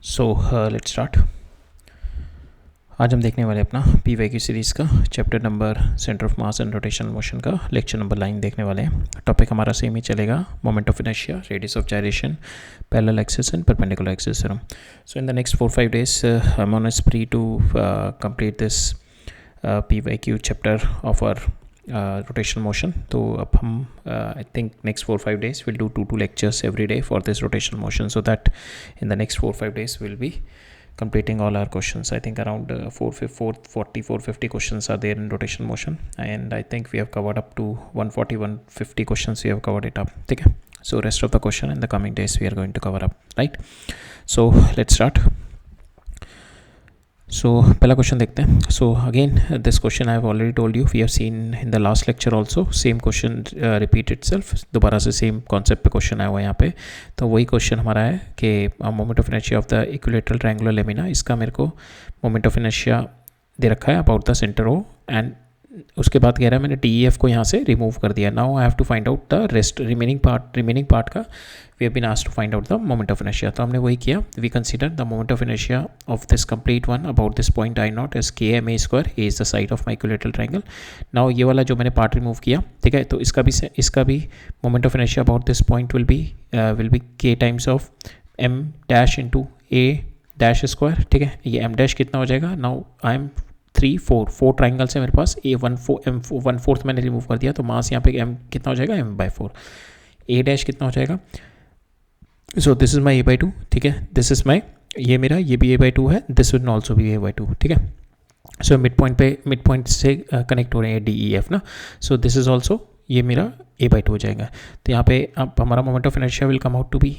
So let's start. आज हम देखने वाले अपना PYQ सीरीज़ का chapter number centre of mass and rotational motion का लेक्चर नंबर 9 देखने वाले हैं। टॉपिक हमारा सेम ही चलेगा, moment of inertia, radius of gyration, parallel axis and perpendicular axis theorem. So in the next 4-5 days I am on a spree to complete this PYQ chapter of our rotational motion. तो अब हम I think next 4-5 days we'll do 2 lectures every day for this rotational motion, so that in the next 4-5 days we'll be completing all our questions. I think around 450 questions are there in rotational motion, and I think we have covered up to 140-150 questions. We have covered it up. ठीक है, so rest of the question in the coming days we are going to cover up, right? So let's start. So पहला question देखते हैं. So again this question I have already told you, we have seen in the last lecture also. Same question repeat itself. दोबारा से same concept पे question आया हुआ है यहाँ पे. तो वही क्वेश्चन हमारा है कि moment of inertia of the equilateral triangular lamina, इसका मेरे को मोमेंट ऑफ इनर्शिया दे रखा है about the centre O, and उसके बाद कह रहा है मैंने DEF को यहाँ से रिमूव कर दिया. Now I have to find out the rest remaining part का we have been asked to find out the moment of inertia. तो हमने वही किया. We consider the moment of inertia of this complete one about this point I not as KMA². A is the side of my equilateral triangle. Now ये वाला जो मैंने part remove किया, ठीक है, तो इसका भी moment of inertia about this point will be K times of M dash into A dash square. ठीक है, ये M डैश कितना हो जाएगा. नाउ आई एम 4 ट्राइंगल्स है मेरे पास. A1/4 मैंने रिमूव कर दिया, तो मास यहाँ पे M कितना हो जाएगा, M/4. A डैश कितना हो जाएगा. सो दिस इज माई A/2. ठीक है, दिस इज माई, ये मेरा, ये भी A/2 है, दिस विल ऑल्सो भी A/2. ठीक है, सो मिड पॉइंट से कनेक्ट हो रहे हैं DEF ना. सो दिस इज ऑल्सो, ये मेरा A/2 हो जाएगा. तो यहाँ पे अब हमारा moment of inertia will come out to be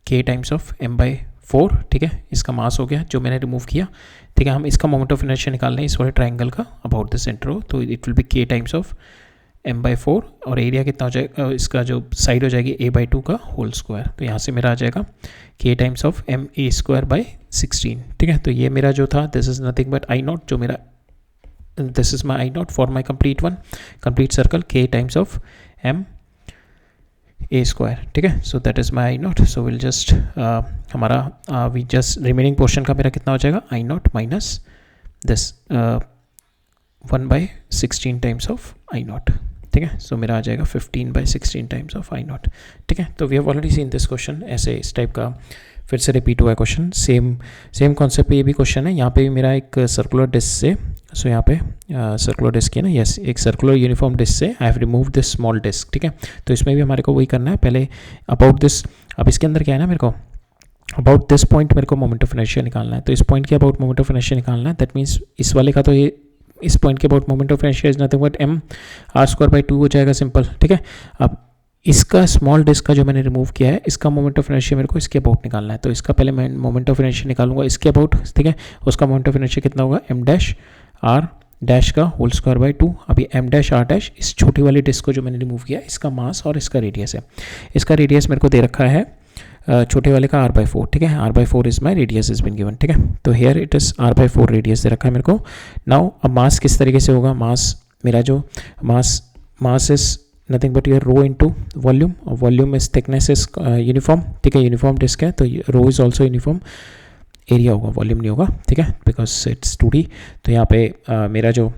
K times of M/4. ठीक है, इसका मास हो गया जो मैंने रिमूव किया. ठीक है, हम इसका मोमेंट ऑफ इनर्शिया निकाल रहे हैं इस वाले ट्राइंगल का अबाउट द सेंटर हो, तो it will B K times of M/4, और एरिया कितना हो जाएगा, इसका जो साइड हो जाएगी A/2 का होल स्क्वायर. तो यहाँ से मेरा आ जाएगा K टाइम्स ऑफ MA²/16. ठीक है, तो ये मेरा जो था, this is nothing but I0, जो मेरा, this is my I0 for my complete circle, K times of MA². ठीक है, so that is my I0. So will just हमारा वी जस्ट रिमेनिंग पोर्शन का मेरा कितना हो जाएगा, I0 minus this 1/16 times of I0. ठीक है, सो मेरा आ जाएगा 15/16 टाइम्स ऑफ I0. ठीक है, तो we have already seen this question. ऐसे इस टाइप का फिर से रिपीट हुआ है क्वेश्चन. सेम कॉन्सेप्ट पे ये भी क्वेश्चन है. यहाँ पे भी मेरा एक सर्कुलर डिस्क से, सो यहाँ पे सर्कुलर डिस्क है ना, यस, एक सर्कुलर यूनिफॉर्म डिस्क से I have remove this small disc. ठीक है, तो इसमें भी हमारे को वही करना है. पहले अबाउट दिस, अब इसके अंदर क्या है ना, मेरे को अबाउट दिस पॉइंट मेरे को मोमेंट ऑफ इनर्शिया निकालना है. तो इस पॉइंट के अबाउट मोमेंट ऑफ इनर्शिया निकालना है. दैट मीन्स इस वाले का, तो ये इस पॉइंट के about moment of inertia is nothing but MR²/2 हो जाएगा, सिंपल. ठीक है, अब इसका स्मॉल डिस्क का जो मैंने रिमूव किया है, इसका मोमेंट ऑफ इनर्शिया मेरे को इसके अबाउट निकालना है. तो इसका पहले मैं मोमेंट ऑफ इनर्शिया निकालूंगा इसके अबाउट. ठीक है, उसका मोमेंट ऑफ इनर्शिया कितना होगा, M'(R) का होल स्क्वायर/2. अभी M'(R) इस छोटी वाली डिस्क को जो मैंने रिमूव किया, इसका मास और इसका रेडियस है. इसका रेडियस मेरे को दे रखा है छोटे वाले का R/4. ठीक है, R/4 is my radius is been given. ठीक है, तो here it is R/4 radius दे रखा है मेरे को. नाउ अब मास किस तरीके से होगा, मास मेरा जो mass is nothing but your rho into volume. Volume is thickness is uniform. ठीक है, यूनिफॉर्म डिस्क है, तो rho is also uniform. Area होगा, वॉल्यूम नहीं होगा. ठीक है, बिकॉज इट्स 2D. तो यहाँ पे मेरा जो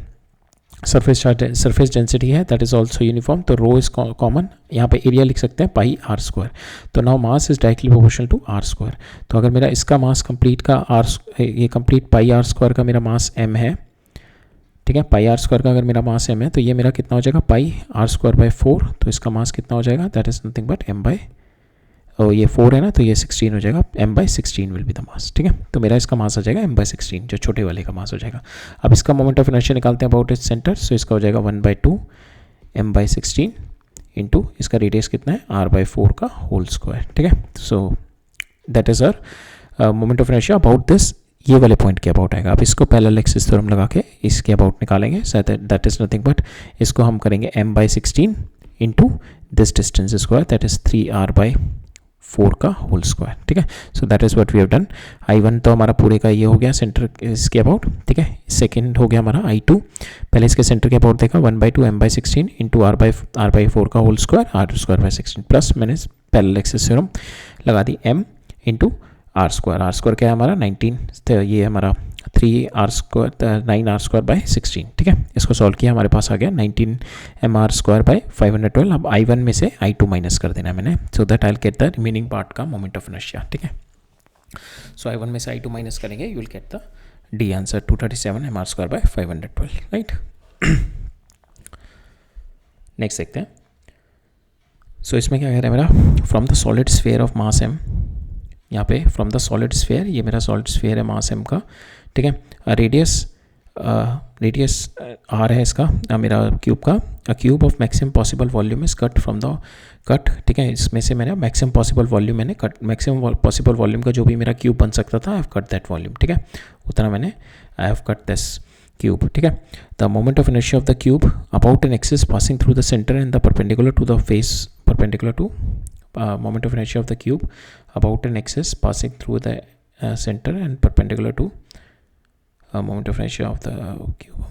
सरफेस डेंसिटी है दैट इज ऑल्सो यूनिफॉर्म. तो रो इज कॉमन, यहाँ पे एरिया लिख सकते हैं πr². तो now mass is directly proportional to R². तो अगर मेरा इसका मास कंप्लीट का ये कंप्लीट πr² का मेरा मास M है. ठीक है, πr² का अगर मेरा मास M है, तो ये मेरा कितना हो जाएगा, πr²/4. तो इसका मास कितना हो जाएगा, दैट इज नथिंग बट ये 4 है ना, तो ये 16 हो जाएगा. M/16 will be the mass. ठीक है, तो मेरा इसका मास आ जाएगा M/16, जो छोटे वाले का मास हो जाएगा. अब इसका मोमेंट ऑफ इनर्शिया निकालते हैं अबाउट इट्स सेंटर. सो इसका हो जाएगा 1/2 M/16 इंटू इसका रेडियस कितना है, R/4 का होल स्क्वायर. ठीक है, so that is our moment of inertia about this, ये वाले पॉइंट के अबाउट आएगा. अब इसको पैरेलल एक्सिस थ्योरम लगा के इसके अबाउट निकालेंगे. दैट इज नथिंग बट इसको हम करेंगे M/16 into this distance square, that is 3R/4 का होल स्क्वायर. ठीक है, so that is what we have done. I1 तो हमारा पूरे का ये हो गया सेंटर इसके अबाउट. ठीक है, सेकंड हो गया हमारा I2. पहले इसके सेंटर के अबाउट देखा, 1/2 M/16 इंटू R/4 का होल स्क्वायर, R² 16 प्लस मैंने पैरेलल एक्सिस थ्योरम लगा दी M इंटू r² क्या है हमारा 19, तो ये हमारा 3r², 9r² बाई 16, ठीक है। इसको सॉल्व किया, हमारे पास आ गया 19mr² बाई 512। अब I1 में से I2 माइनस कर देना है मैंने, so that I will get the remaining part का मोमेंट ऑफ इनर्शिया, ठीक है। सो I1 में से I2 माइनस करेंगे, you will get the D answer 237mr² by 512, right. Next देखते हैं। सो इसमें क्या कह रहा है मेरा, from the solid sphere of mass m, यहाँ पे फ्रॉम द सॉलिड स्फीयर, ये मेरा सॉलिड स्फीयर है मास m का, ठीक है। रेडियस r है इसका, मेरा क्यूब का, a cube of maximum possible volume is cut from the cut, ठीक है। इसमें से मैंने मैक्सिमम पॉसिबल वॉल्यूम मैंने कट, मैक्सिमम पॉसिबल वॉल्यूम का जो भी मेरा क्यूब बन सकता था, I have cut that volume, ठीक है। उतना मैंने I have cut this cube, ठीक है। The moment of inertia of the cube about an axis passing through the centre and the perpendicular to the face, perpendicular to moment of inertia of the cube about an axis passing through the center and perpendicular to moment of inertia of the cube.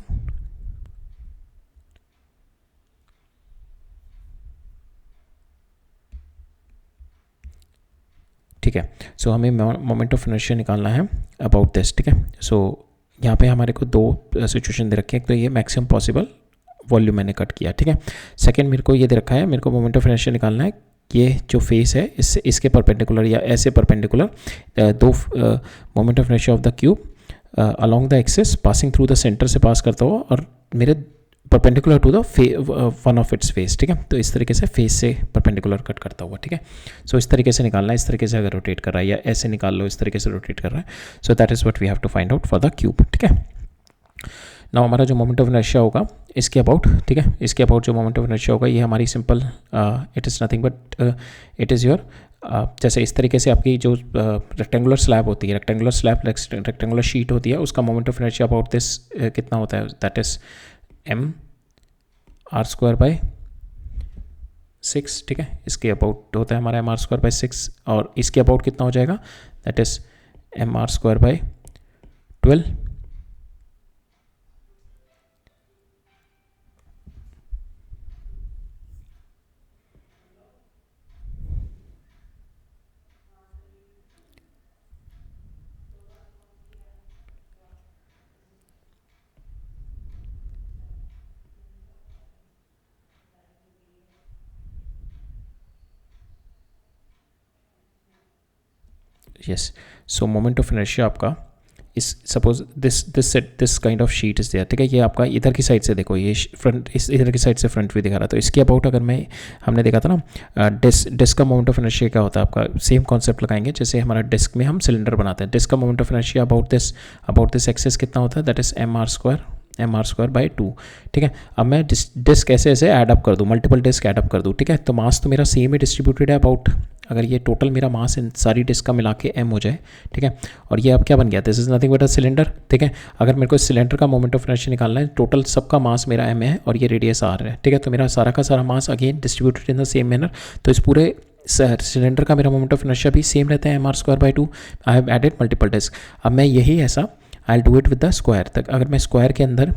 ठीक है। सो हमें moment of inertia निकालना है about this, ठीक है। सो यहाँ पे हमारे को दो सिचुएशन दे रखे हैं, एक तो ये मैक्सिमम पॉसिबल वॉल्यूम मैंने कट किया, ठीक है। सेकंड मेरे को ये दे रखा है, मेरे को मोमेंट ऑफ इनर्शिया निकालना है, ये जो फेस है इससे इसके परपेंडिकुलर या ऐसे परपेंडिकुलर दो moment of inertia of the cube along the axis passing through the centre से पास करता हुआ और मेरे perpendicular to the one of its face, ठीक है। तो इस तरीके से फेस से परपेंडिकुलर कट करता हुआ, ठीक है। सो इस तरीके से निकालना है, इस तरीके से अगर रोटेट कर रहा है या ऐसे निकाल लो, इस तरीके से रोटेट कर रहा है, so that is what we have to find out for the cube, ठीक है। नाउ हमारा जो मोमेंट ऑफ इनर्शिया होगा इसके अबाउट, ठीक है, इसके अबाउट जो मोमेंट ऑफ इनर्शिया होगा ये हमारी simple, it is nothing but it is your, जैसे इस तरीके से आपकी जो रेक्टेंगुलर स्लैब होती है, रेक्टेंगुलर स्लैब, रेक्टेंगुलर शीट होती है, उसका moment of inertia about this कितना होता है, दैट इज़ mr² बाई 6, ठीक है। इसके अबाउट होता है हमारा mr² बाई 6 और इसके अबाउट कितना हो जाएगा, that is mr² by 12, yes. So moment of inertia आपका इस, suppose this kind of sheet is there, ठीक है। ये आपका इधर की साइड से देखो, ये फ्रंट, इस इधर की साइड से फ्रंट व्यू दिखा रहा, तो इसके अबाउट अगर मैं, हमने देखा था ना डिस्क का मोमेंट ऑफ इनर्शिया क्या होता है आपका, सेम कॉन्सेप्ट लगाएंगे जैसे हमारा डिस्क में हम सिलेंडर बनाते हैं। डिस्क का moment of inertia about this axis कितना होता है, दैट इज mr² बाई 2, ठीक है। अब मैं डिस्क ऐसे ऐसे ऐड अप कर दूँ, मल्टीपल डिस्क ऐड अप कर दूँ, ठीक है। तो मास तो मेरा सेम ही डिस्ट्रीब्यूटेड है अबाउट, अगर ये टोटल मेरा मास इन सारी डिस्क का मिला के m हो जाए, ठीक है। और ये अब क्या बन गया, this is nothing but a cylinder, ठीक है। अगर मेरे को इस सिलेंडर का मोमेंट ऑफ इनर्शिया निकालना है, टोटल सबका मास मेरा m है और ये रेडियस r है, ठीक है। तो मेरा सारा का सारा mass again distributed in the same manner, तो इस पूरे सिलेंडर का मेरा मोमेंट ऑफ इनर्शिया भी सेम रहता है mr² by 2। I have added multiple disc. अब मैं यही ऐसा I will do it with the square तक, अगर मैं स्क्वायर के अंदर,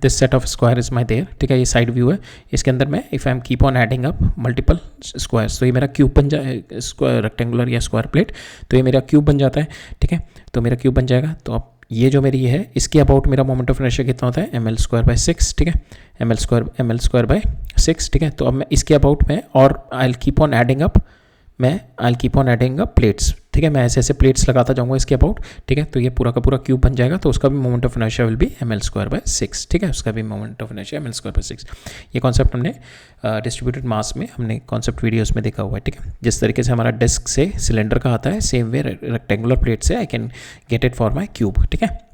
this set of square is my there, ठीक है। ये साइड व्यू है, इसके अंदर मैं if I am keep on adding up multiple squares, तो ये मेरा क्यूब बन जाए, स्क्वायर रेक्टेंगुलर या स्क्वायर प्लेट, तो ये मेरा क्यूब बन जाता है, ठीक है। तो मेरा क्यूब बन जाएगा। तो अब ये जो मेरी है, इसके अबाउट मेरा मोमेंट ऑफ इनर्शिया कितना होता है, ml² बाई 6, ठीक है। ml² बाई 6, ठीक है। तो अब मैं इसके अबाउट में, और I will keep on adding up, plates, ठीक है। मैं ऐसे ऐसे प्लेट्स लगाता जाऊंगा इसके अबाउट, ठीक है। तो ये पूरा का पूरा क्यूब बन जाएगा, तो उसका भी moment of inertia will B ml² by 6, ठीक है। उसका भी moment of inertia ml² by 6। ये कॉन्सेप्ट हमने डिस्ट्रीब्यूटेड मास में, हमने कॉन्सेप्ट वीडियोस में देखा हुआ है, ठीक है। जिस तरीके से हमारा डिस्क से सिलेंडर का आता है, सेम वे रेक्टेंगुलर प्लेट से I can get it for my cube, ठीक है।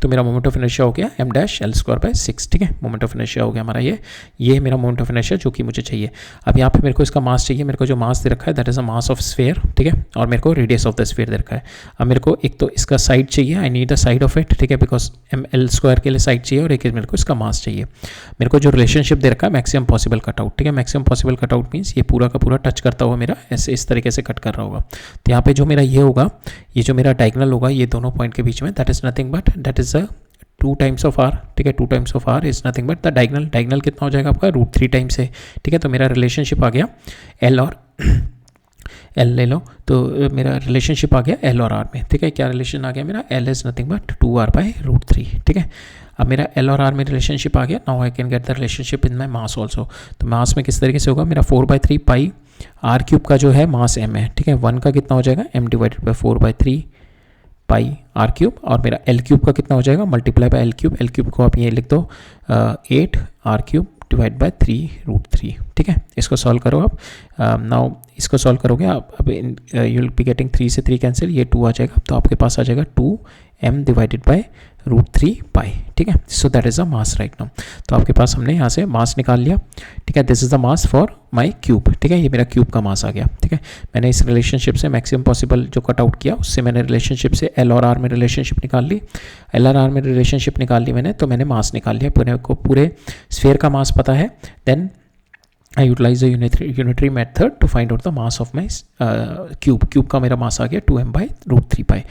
तो मेरा मोमेंट ऑफ इनर्शिया हो गया m'(L² बाई 6, ठीक है। मोमेंट ऑफ इनर्शिया हो गया हमारा ये मेरा मोमेंट ऑफ इनर्शिया जो कि मुझे चाहिए। अब यहाँ पे मेरे को इसका मास चाहिए, मेरे को जो मास दे रखा है that is a mass of sphere, ठीक है। और मेरे को रेडियस ऑफ द स्फीयर दे रखा है। अब मेरे को एक तो इसका साइड चाहिए, I need the side of it, ठीक है, बिकॉज ml² के लिए साइड चाहिए, और एक मेरे को इसका मास चाहिए। मेरे को जो रिलेशनशिप दे रखा है मैक्सिमम पॉसिबल कटआउट, ठीक है। मैक्सिमम पॉसिबल कटआउट मीन्स ये पूरा का पूरा टच करता हुआ मेरा ऐसे इस तरीके से कट कर रहा होगा। तो यहाँ पे जो मेरा ये होगा, ये जो मेरा डायगोनल होगा ये दोनों पॉइंट के बीच में, that is nothing but that is a 2 times of r, ठीक है। 2 times of r is nothing but the diagonal कितना हो जाएगा आपका, √3 टाइम्स है, ठीक है। तो मेरा रिलेशनशिप आ गया L और एल ले लो, तो मेरा रिलेशनशिप आ गया एल और आर में, ठीक है। क्या रिलेशन आ गया मेरा, L is nothing but 2r/√3, ठीक है। अब मेरा एल और आर में रिलेशनशिप आ गया। Now I can get the relationship in my mass also. तो मास में किस तरीके से होगा, मेरा 4/3 पाई आर क्यूब का जो है मास m है, ठीक है। 1 का कितना हो जाएगा, m divided by 4/3 pi R cube, और मेरा एल क्यूब का कितना हो जाएगा, multiply by L cube. L cube को आप ये लिख दो 8 आर क्यूब डिवाइड बाय 3√3, ठीक है। इसको सॉल्व करो आप। नाउ इसको सॉल्व करोगे आप, अब यू विल बी गेटिंग 3 से 3 कैंसिल, ये 2 आ जाएगा, तो आपके पास आ जाएगा 2m डिवाइडेड बाय √3 पाई, ठीक है। So that is the mass right now. तो आपके पास हमने यहाँ से मास निकाल लिया, ठीक है। This is the mass for my cube, ठीक है। ये मेरा क्यूब का मास आ गया, ठीक है। मैंने इस रिलेशनशिप से मैक्सिमम पॉसिबल जो कट आउट किया, उससे मैंने रिलेशनशिप से एल और आर में रिलेशनशिप निकाल ली। एल और आर में रिलेशनशिप निकाल ली मैंने, तो मैंने मास निकाल लिया। पूरे स्फीयर का मास पता है, then I utilize the unitary method to find out the mass of my cube. Cube का मेरा मास आ गया 2m/√3 पाई।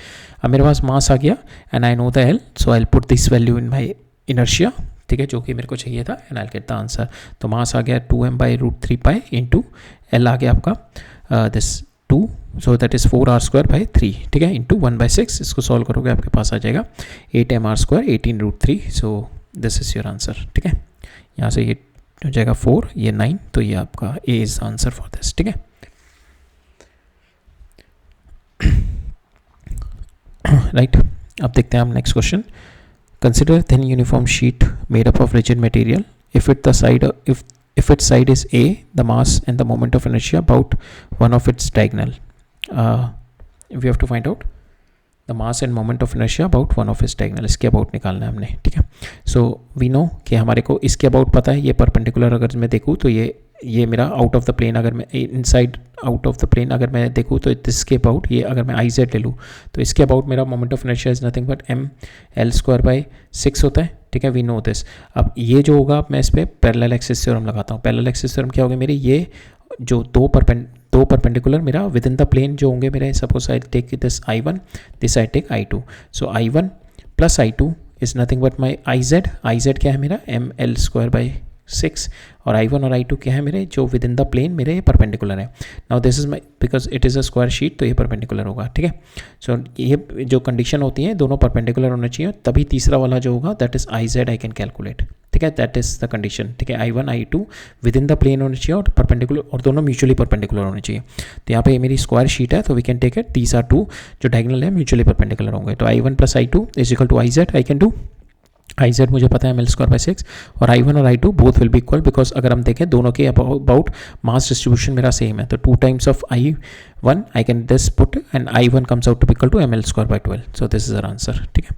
अब मेरे पास मास आ गया and I know the L, so I put this value in my inertia, ठीक है, जो कि मेरे को चाहिए था, and I get the answer. तो मास आ गया 2m/√3 पाई इंटू एल आ गया आपका this 2, so that is 4r²/3, ठीक है, इंटू 1/6। इसको सॉल्व करोगे आपके पास आ जाएगा 8mr², 18√3। So this is your answer, ठीक है। यहाँ से ये हो जाएगा 4, ये 9, तो ये आपका ए इज आंसर फॉर दिस, ठीक है। राइट, अब देखते हैं हम next question. Consider thin uniform sheet made up of rigid material if its side is A, the mass and the moment of inertia about one of its diagonal. We have to find out the mass and moment of inertia about one of its diagonal. इसके about निकालना है हमने, ठीक है। So we know कि हमारे को इसके अबाउट पता है, ये परपेंडिकुलर अगर मैं देखूँ तो ये मेरा आउट ऑफ द प्लेन, अगर मैं inside out of the plane अगर मैं देखूँ तो इसके अबाउट, ये अगर मैं आई जेड ले लूँ तो इसके अबाउट मेरा moment of inertia is nothing but mL²/6 होता है, ठीक है। We know this. अब ये जो होगा, मैं इस पर पैरेलल एक्सिस थ्योरम लगाता हूँ। पैरेलल एक्सिस थ्योरम क्या होगा मेरे, ये जो दो परपेंडिकुलर मेरा विद इन द प्लेन जो होंगे मेरे, suppose I take this I1, this I take I2, so I1 plus I2 is nothing but my IZ क्या है मेरा, mL²/6, और I1 और I2 क्या है मेरे, जो विद इन द प्लेन मेरे ये परपेंडिकुलर है। Now this is my, because it is a square sheet, तो ये परपेंडिकुलर होगा, ठीक है। सो ये जो कंडीशन होती है, दोनों परपेंडिकुलर होना चाहिए, तभी तीसरा वाला जो होगा that is IZ I can calculate, ठीक है। दैट इज द कंडीशन, ठीक है। I1 I2 with in the plane होने चाहिए और परपेंडिकुलर, और दोनों म्यूचुअली परपेंडिकुलर होने चाहिए। तो यहाँ पे ये मेरी स्क्वायर शीट है, तो we can take it, these are two जो डायगोनल है म्यूचुअली परपेंडिकुलर होंगे। तो I1 plus I2 is equal to IZ, I can do IZ मुझे पता है mL²/6, और I1 और I2 both will be equal, because अगर हम देखें दोनों के अबाउट मास डिस्ट्रीब्यूशन मेरा सेम है, तो 2 times of I1 I can this put and I1 comes out to be equal to mL²/12, so this is our answer, ठीक है।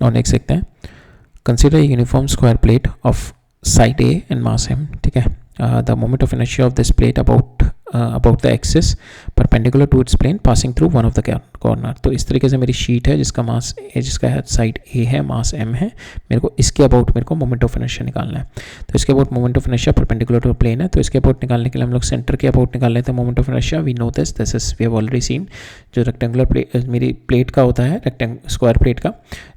नाउ नेक्स्ट देखते हैं। Consider uniform square plate of side A and mass m, ठीक है। The moment of inertia of this plate about the axis perpendicular to its plane passing through one of the corner. तो इस तरीके से मेरी sheet है जिसका मास A, जिसका साइड A है, मास m है। मेरे को इसके अबाउट मेरे को मोमेंट ऑफ इनर्शिया निकालना है। तो इसके about moment of inertia perpendicular to plane है, तो इसके अबाउट निकालने के लिए हम लोग सेंटर के अबाउट निकाल लेते हैं moment of inertia. We know this is we have already seen, जो रेक्टेंगुलर प्लेट मेरी प्लेट का होता है, स्क्वायर प्लेट का,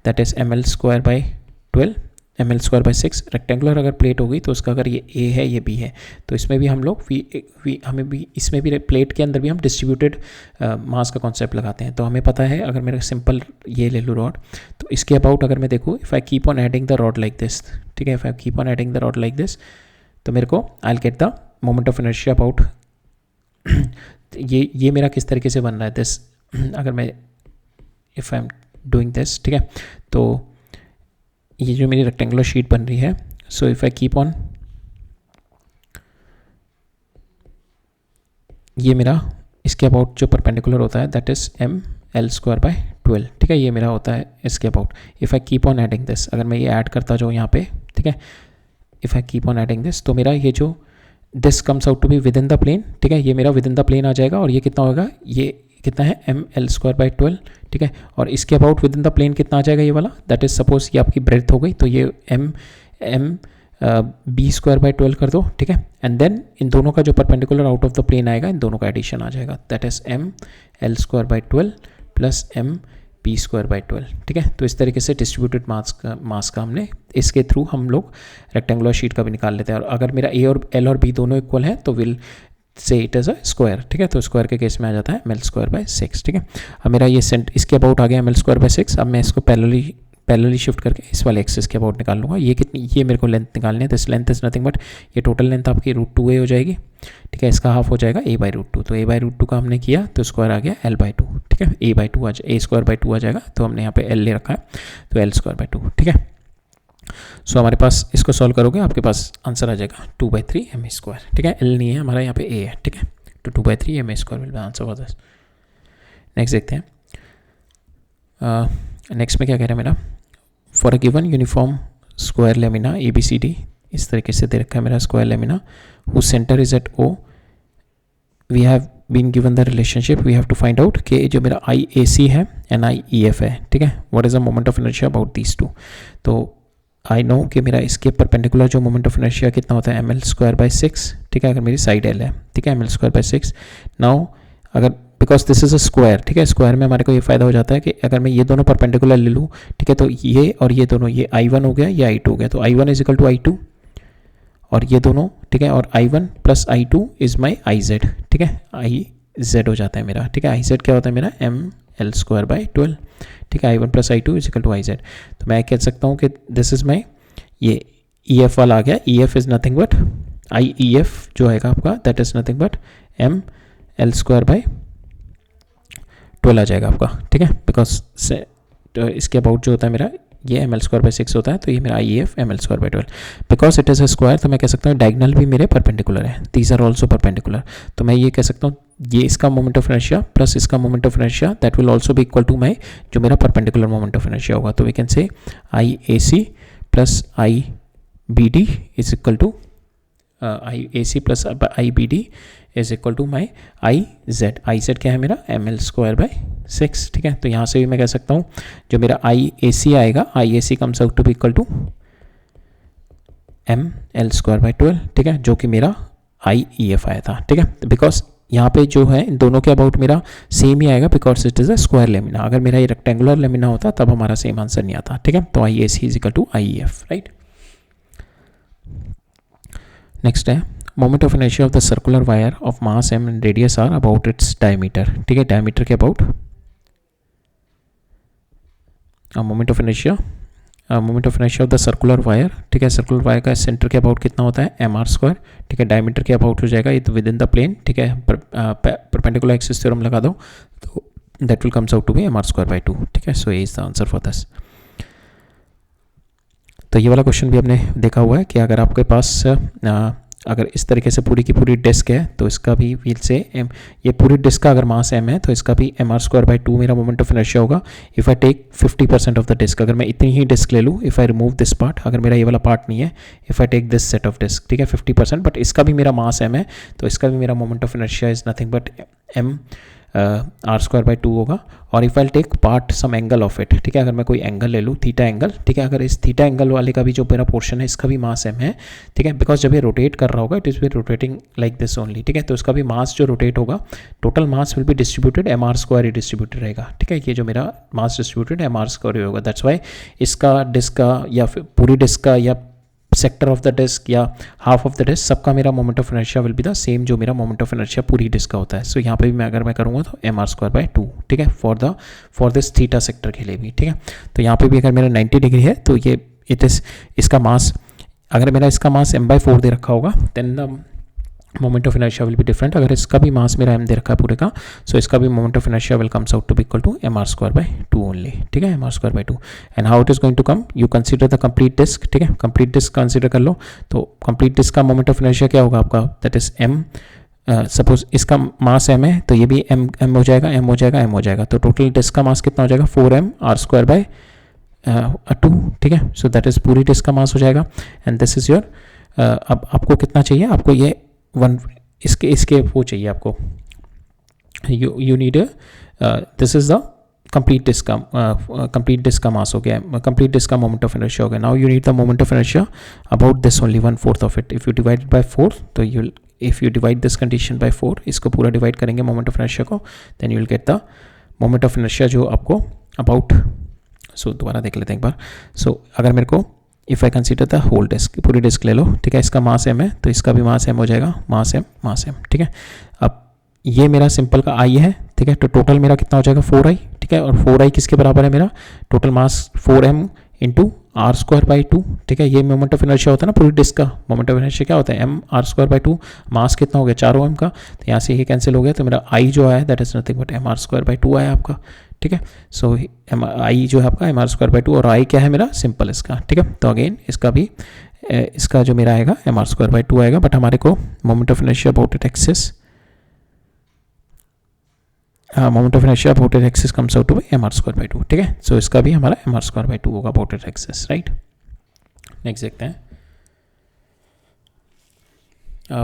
that is mL²/12, mL²/6। Rectangular अगर प्लेट होगी तो उसका अगर ये A है, ये B है, तो इसमें भी हम लोग हमें भी इसमें भी प्लेट के अंदर भी हम डिस्ट्रीब्यूटेड मास का कॉन्सेप्ट लगाते हैं। तो हमें पता है, अगर मेरा सिंपल ये ले लूँ रॉड, तो इसके अबाउट अगर मैं देखूँ, if I keep on adding the rod like this, ठीक है, if I keep on adding the rod like this, तो मेरे को I will get the moment of inertia about ये मेरा किस तरीके से बन रहा है दिस, अगर मैं if I am doing this, ठीक है, तो ये जो मेरी रेक्टेंगुलर शीट बन रही है, so if I keep on, ये मेरा इसके अबाउट जो परपेंडिकुलर होता है दैट इज mL²/12, ठीक है, ये मेरा होता है इसके about. If I keep on adding this, अगर मैं ये ऐड करता जाऊँ यहाँ पे, ठीक है, if I keep on adding this, तो मेरा ये जो this comes out to be within the plane, ठीक है, ये मेरा विद इन द प्लेन आ जाएगा, और ये कितना होगा, ये कितना है mL²/12, ठीक है, और इसके about within the plane कितना आ जाएगा ये वाला, दैट इज सपोज ये आपकी ब्रेथ हो गई, तो ये B²/12 कर दो, ठीक है, एंड देन इन दोनों का जो perpendicular out of the plane आएगा, इन दोनों का एडिशन आ जाएगा, that is mL²/12 plus p square by 12, ठीक है। तो इस तरीके से डिस्ट्रीब्यूटेड मास का हमने इसके थ्रू हम लोग रेक्टेंगुलर शीट का भी निकाल लेते हैं। और अगर मेरा ए और एल और बी दोनों इक्वल हैं तो will say it is a square, ठीक है। तो स्क्वायर के केस में आ जाता है ml स्क्वायर बाय 6, ठीक है। अब मेरा ये इसके अबाउट आ गया ml स्क्वायर बाय 6। अब मैं इसको पैरेलली शिफ्ट करके इस वाले एक्सिस के अबाउट निकाल लूँगा। ये कितनी, ये मेरे को लेंथ निकालनी है। This length is nothing but ये टोटल लेंथ आपकी √2a हो जाएगी, ठीक है। इसका हाफ हो जाएगा a/√2। तो a/√2 का हमने किया तो स्क्वायर आ गया l/2, ठीक है। a/2 a स्क्वायर बाई 2 आ जाएगा, तो हमने यहाँ पे l ले रखा है, तो l स्क्वायर बाई 2, ठीक है। सो हमारे पास इसको सॉल्व करोगे आपके पास आंसर आ जाएगा 2/3 ma स्क्वायर, ठीक है। l नहीं है हमारा, यहाँ पे a है, ठीक है। तो 2/3 ma square will be answer for this. Next देखते हैं। नेक्स्ट में क्या कह रहा है मेरा, for a given uniform square lamina ABCD, इस तरीके से दे रखा है मेरा square lamina, who centre is at O, we have been given the relationship, we have to find out कि जो मेरा IAC है एंड IEF है, ठीक है। What is the moment of inertia about these two. तो आई नो कि मेरा इसके परपेंडिकुलर जो मोमेंट ऑफ इनर्शिया कितना होता है ml स्क्वायर बाई 6, ठीक है। अगर मेरी साइड l है, ठीक है, ml स्क्वायर बाई 6। नाउ अगर because this is a square, ठीक है, स्क्वायर में हमारे को ये फायदा हो जाता है कि अगर मैं ये दोनों परपेंडिकुलर ले लूँ, ठीक है, तो ये और ये दोनों, ये I1 हो गया, ये I2 हो गया, तो I1 is equal to I2 और ये दोनों, ठीक है, और I1 plus I2 is my IZ, ठीक है, IZ हो जाता है मेरा, ठीक है। IZ क्या होता है मेरा ml स्क्वायर बाई 12, ठीक है। I1 plus I2 is equal to IZ। तो मैं कह सकता हूँ कि दिस इज माई, ये EF वाला आ गया, EF is nothing but IEF जो आएगा आपका, that is nothing but ml square by 12 आ जाएगा आपका, ठीक है। बिकॉज तो इसके अबाउट जो होता है मेरा ये ml स्क्वायर बाई 6 होता है, तो ये मेरा IEF ml square by 12। Because it is a square, तो मैं कह सकता हूँ डायगोनल भी मेरे परपेंडिकुलर है, दीज आर ऑल्सो परपेंडिकुलर। तो मैं ये कह सकता हूँ ये इसका मोमेंट ऑफ इनर्शिया प्लस इसका moment of inertia that will also be equal to my जो मेरा परपेंडिकुलर मोमेंट ऑफ इनर्शिया होगा। तो we can say IAC plus IBD is equal to IAC plus IBD is equal to my IZ क्या है मेरा ml square by 6, ठीक है। तो यहाँ से भी मैं कह सकता हूँ जो मेरा IAC आएगा, IAC comes out to be equal to ml square by 12, ठीक है, जो कि मेरा IEF आया था, ठीक है। बिकॉज यहाँ पे जो है इन दोनों के अबाउट मेरा सेम ही आएगा, because it is a square lamina. अगर मेरा ये रेक्टेंगुलर लेमिना होता तब हमारा सेम आंसर नहीं आता, ठीक है। तो IAC is equal to IEF, right. Next है moment of inertia of the circular wire of mass m and radius r about its diameter, ठीक है। डायमीटर के about moment of inertia of the circular wire, ठीक है। Circular wire का centre के about कितना होता है mr स्क्वायर, ठीक है। डायमीटर के अबाउट हो जाएगा ये तो विद इन द प्लेन, ठीक है। परपेंडिकुलर एक्सिस थ्योरम लगा दो तो that will comes out to be mr square by 2, ठीक है। सो ये is the answer for this. तो ये वाला क्वेश्चन भी हमने देखा हुआ है कि अगर आपके पास अगर इस तरीके से पूरी की पूरी डिस्क है तो इसका भी व्हील से ये पूरी डिस्क का अगर मास m है तो इसका भी mr स्क्वायर बाई 2 मेरा मोमेंट ऑफ इनर्शिया होगा। If I take 50% of the disc, अगर मैं इतनी ही डिस्क ले लूँ, if I remove this part, अगर मेरा ये वाला पार्ट नहीं है, if I take this set of disc, ठीक है, 50%, बट इसका भी मेरा मास m है, तो इसका भी मेरा moment of inertia is nothing but m r square by 2 होगा। और if I take part some angle of it, ठीक है, अगर मैं कोई एंगल ले लूँ, थीटा एंगल, ठीक है, अगर इस थीटा एंगल वाले का भी जो मेरा पोर्शन है इसका भी मास m है, ठीक है। बिकॉज जब ये रोटेट कर रहा होगा it is be rotating like this only, ठीक है। तो उसका भी मास जो रोटेट होगा, total mass will be distributed mr square he distributed रहेगा, ठीक है। ये जो मेरा मास डिस्ट्रीब्यूटेड mr स्क्वायर होगा, दैट्स वाई इसका डिस्क का या फिर पूरी डिस्क का या सेक्टर ऑफ द डिस्क या हाफ ऑफ द डिस्क सबका मेरा moment of inertia will be the same जो मेरा मोमेंट ऑफ इनर्शिया पूरी डिस्क का होता है। सो यहाँ पे भी मैं अगर मैं करूँगा तो mr स्क्वायर बाई 2, ठीक है, फॉर दिस थीटा सेक्टर के लिए भी, ठीक है। तो यहाँ पे भी अगर मेरा 90 डिग्री है तो ये इट इज़ इसका मास, अगर मेरा इसका मास m/4 दे रखा होगा then the moment of inertia will be different. अगर इसका भी मास मेरा m दे रखा है पूरे का, सो इसका भी moment of inertia will comes out to be equal to mr square by 2 only, ठीक है, mr square by 2। And how it is going to come, you consider the complete disc, ठीक है, कंप्लीट डिस्क कंसीडर कर लो। तो complete disc का moment of inertia क्या होगा आपका, दैट इज m, सपोज इसका मास m है तो ये भी m हो जाएगा, m हो जाएगा, m हो जाएगा। तो टोटल डिस्क का मास कितना हो जाएगा 4m r स्क्वायर बाई 2, ठीक है। सो दैट इज पूरी डिस्क का मास हो जाएगा। एंड दिस इज योर, अब आपको कितना चाहिए, आपको ये 1 इसके वो चाहिए आपको, you need this is the complete disc का मास हो गया, कंप्लीट डिस्क का मोमेंट ऑफ इनर्शिया हो गया। Now you need the moment of inertia about this only 1/4 of it. If you divide by 4 तो if you divide this condition by 4, इसको पूरा divide करेंगे मोमेंट ऑफ इनर्शिया को, then you will get the moment of inertia जो आपको about, सो दोबारा देख लेते हैं एक बार। सो अगर मेरे को if I consider the whole disc, पूरी डिस्क ले लो, ठीक है, इसका मास m है तो इसका भी मास m हो जाएगा, मास m, ठीक है। अब ये मेरा सिंपल का I है, ठीक है, तो टोटल मेरा कितना हो जाएगा 4I, ठीक है, और 4I किसके बराबर है, मेरा total mass 4m into are square by 2, ठीक है। ये मोमेंट ऑफ इनर्शिया होता है ना पूरी डिस्क का, मोमेंट ऑफ इनर्शिया क्या होता है, m आर स्क्वायर बाई 2, मास कितना हो गया 4m का, तो यहाँ से ये कैंसिल हो गया, तो मेरा I जो आया that is nothing but m are square by 2 आया आपका, ठीक है। सो I जो है आपका m आर स्क्वायर बाई 2 और I क्या है मेरा सिंपल इसका, ठीक है। तो अगेन इसका भी इसका जो मेरा आएगा m आर स्क्वायर बाई 2 आएगा, बट हमारे को moment of inertia about it axis, moment of inertia about it axis comes out to by m are square by 2, ठीक है। सो इसका भी हमारा m आर स्क्वायर बाई 2 होगा about it axis, right. Next देखते हैं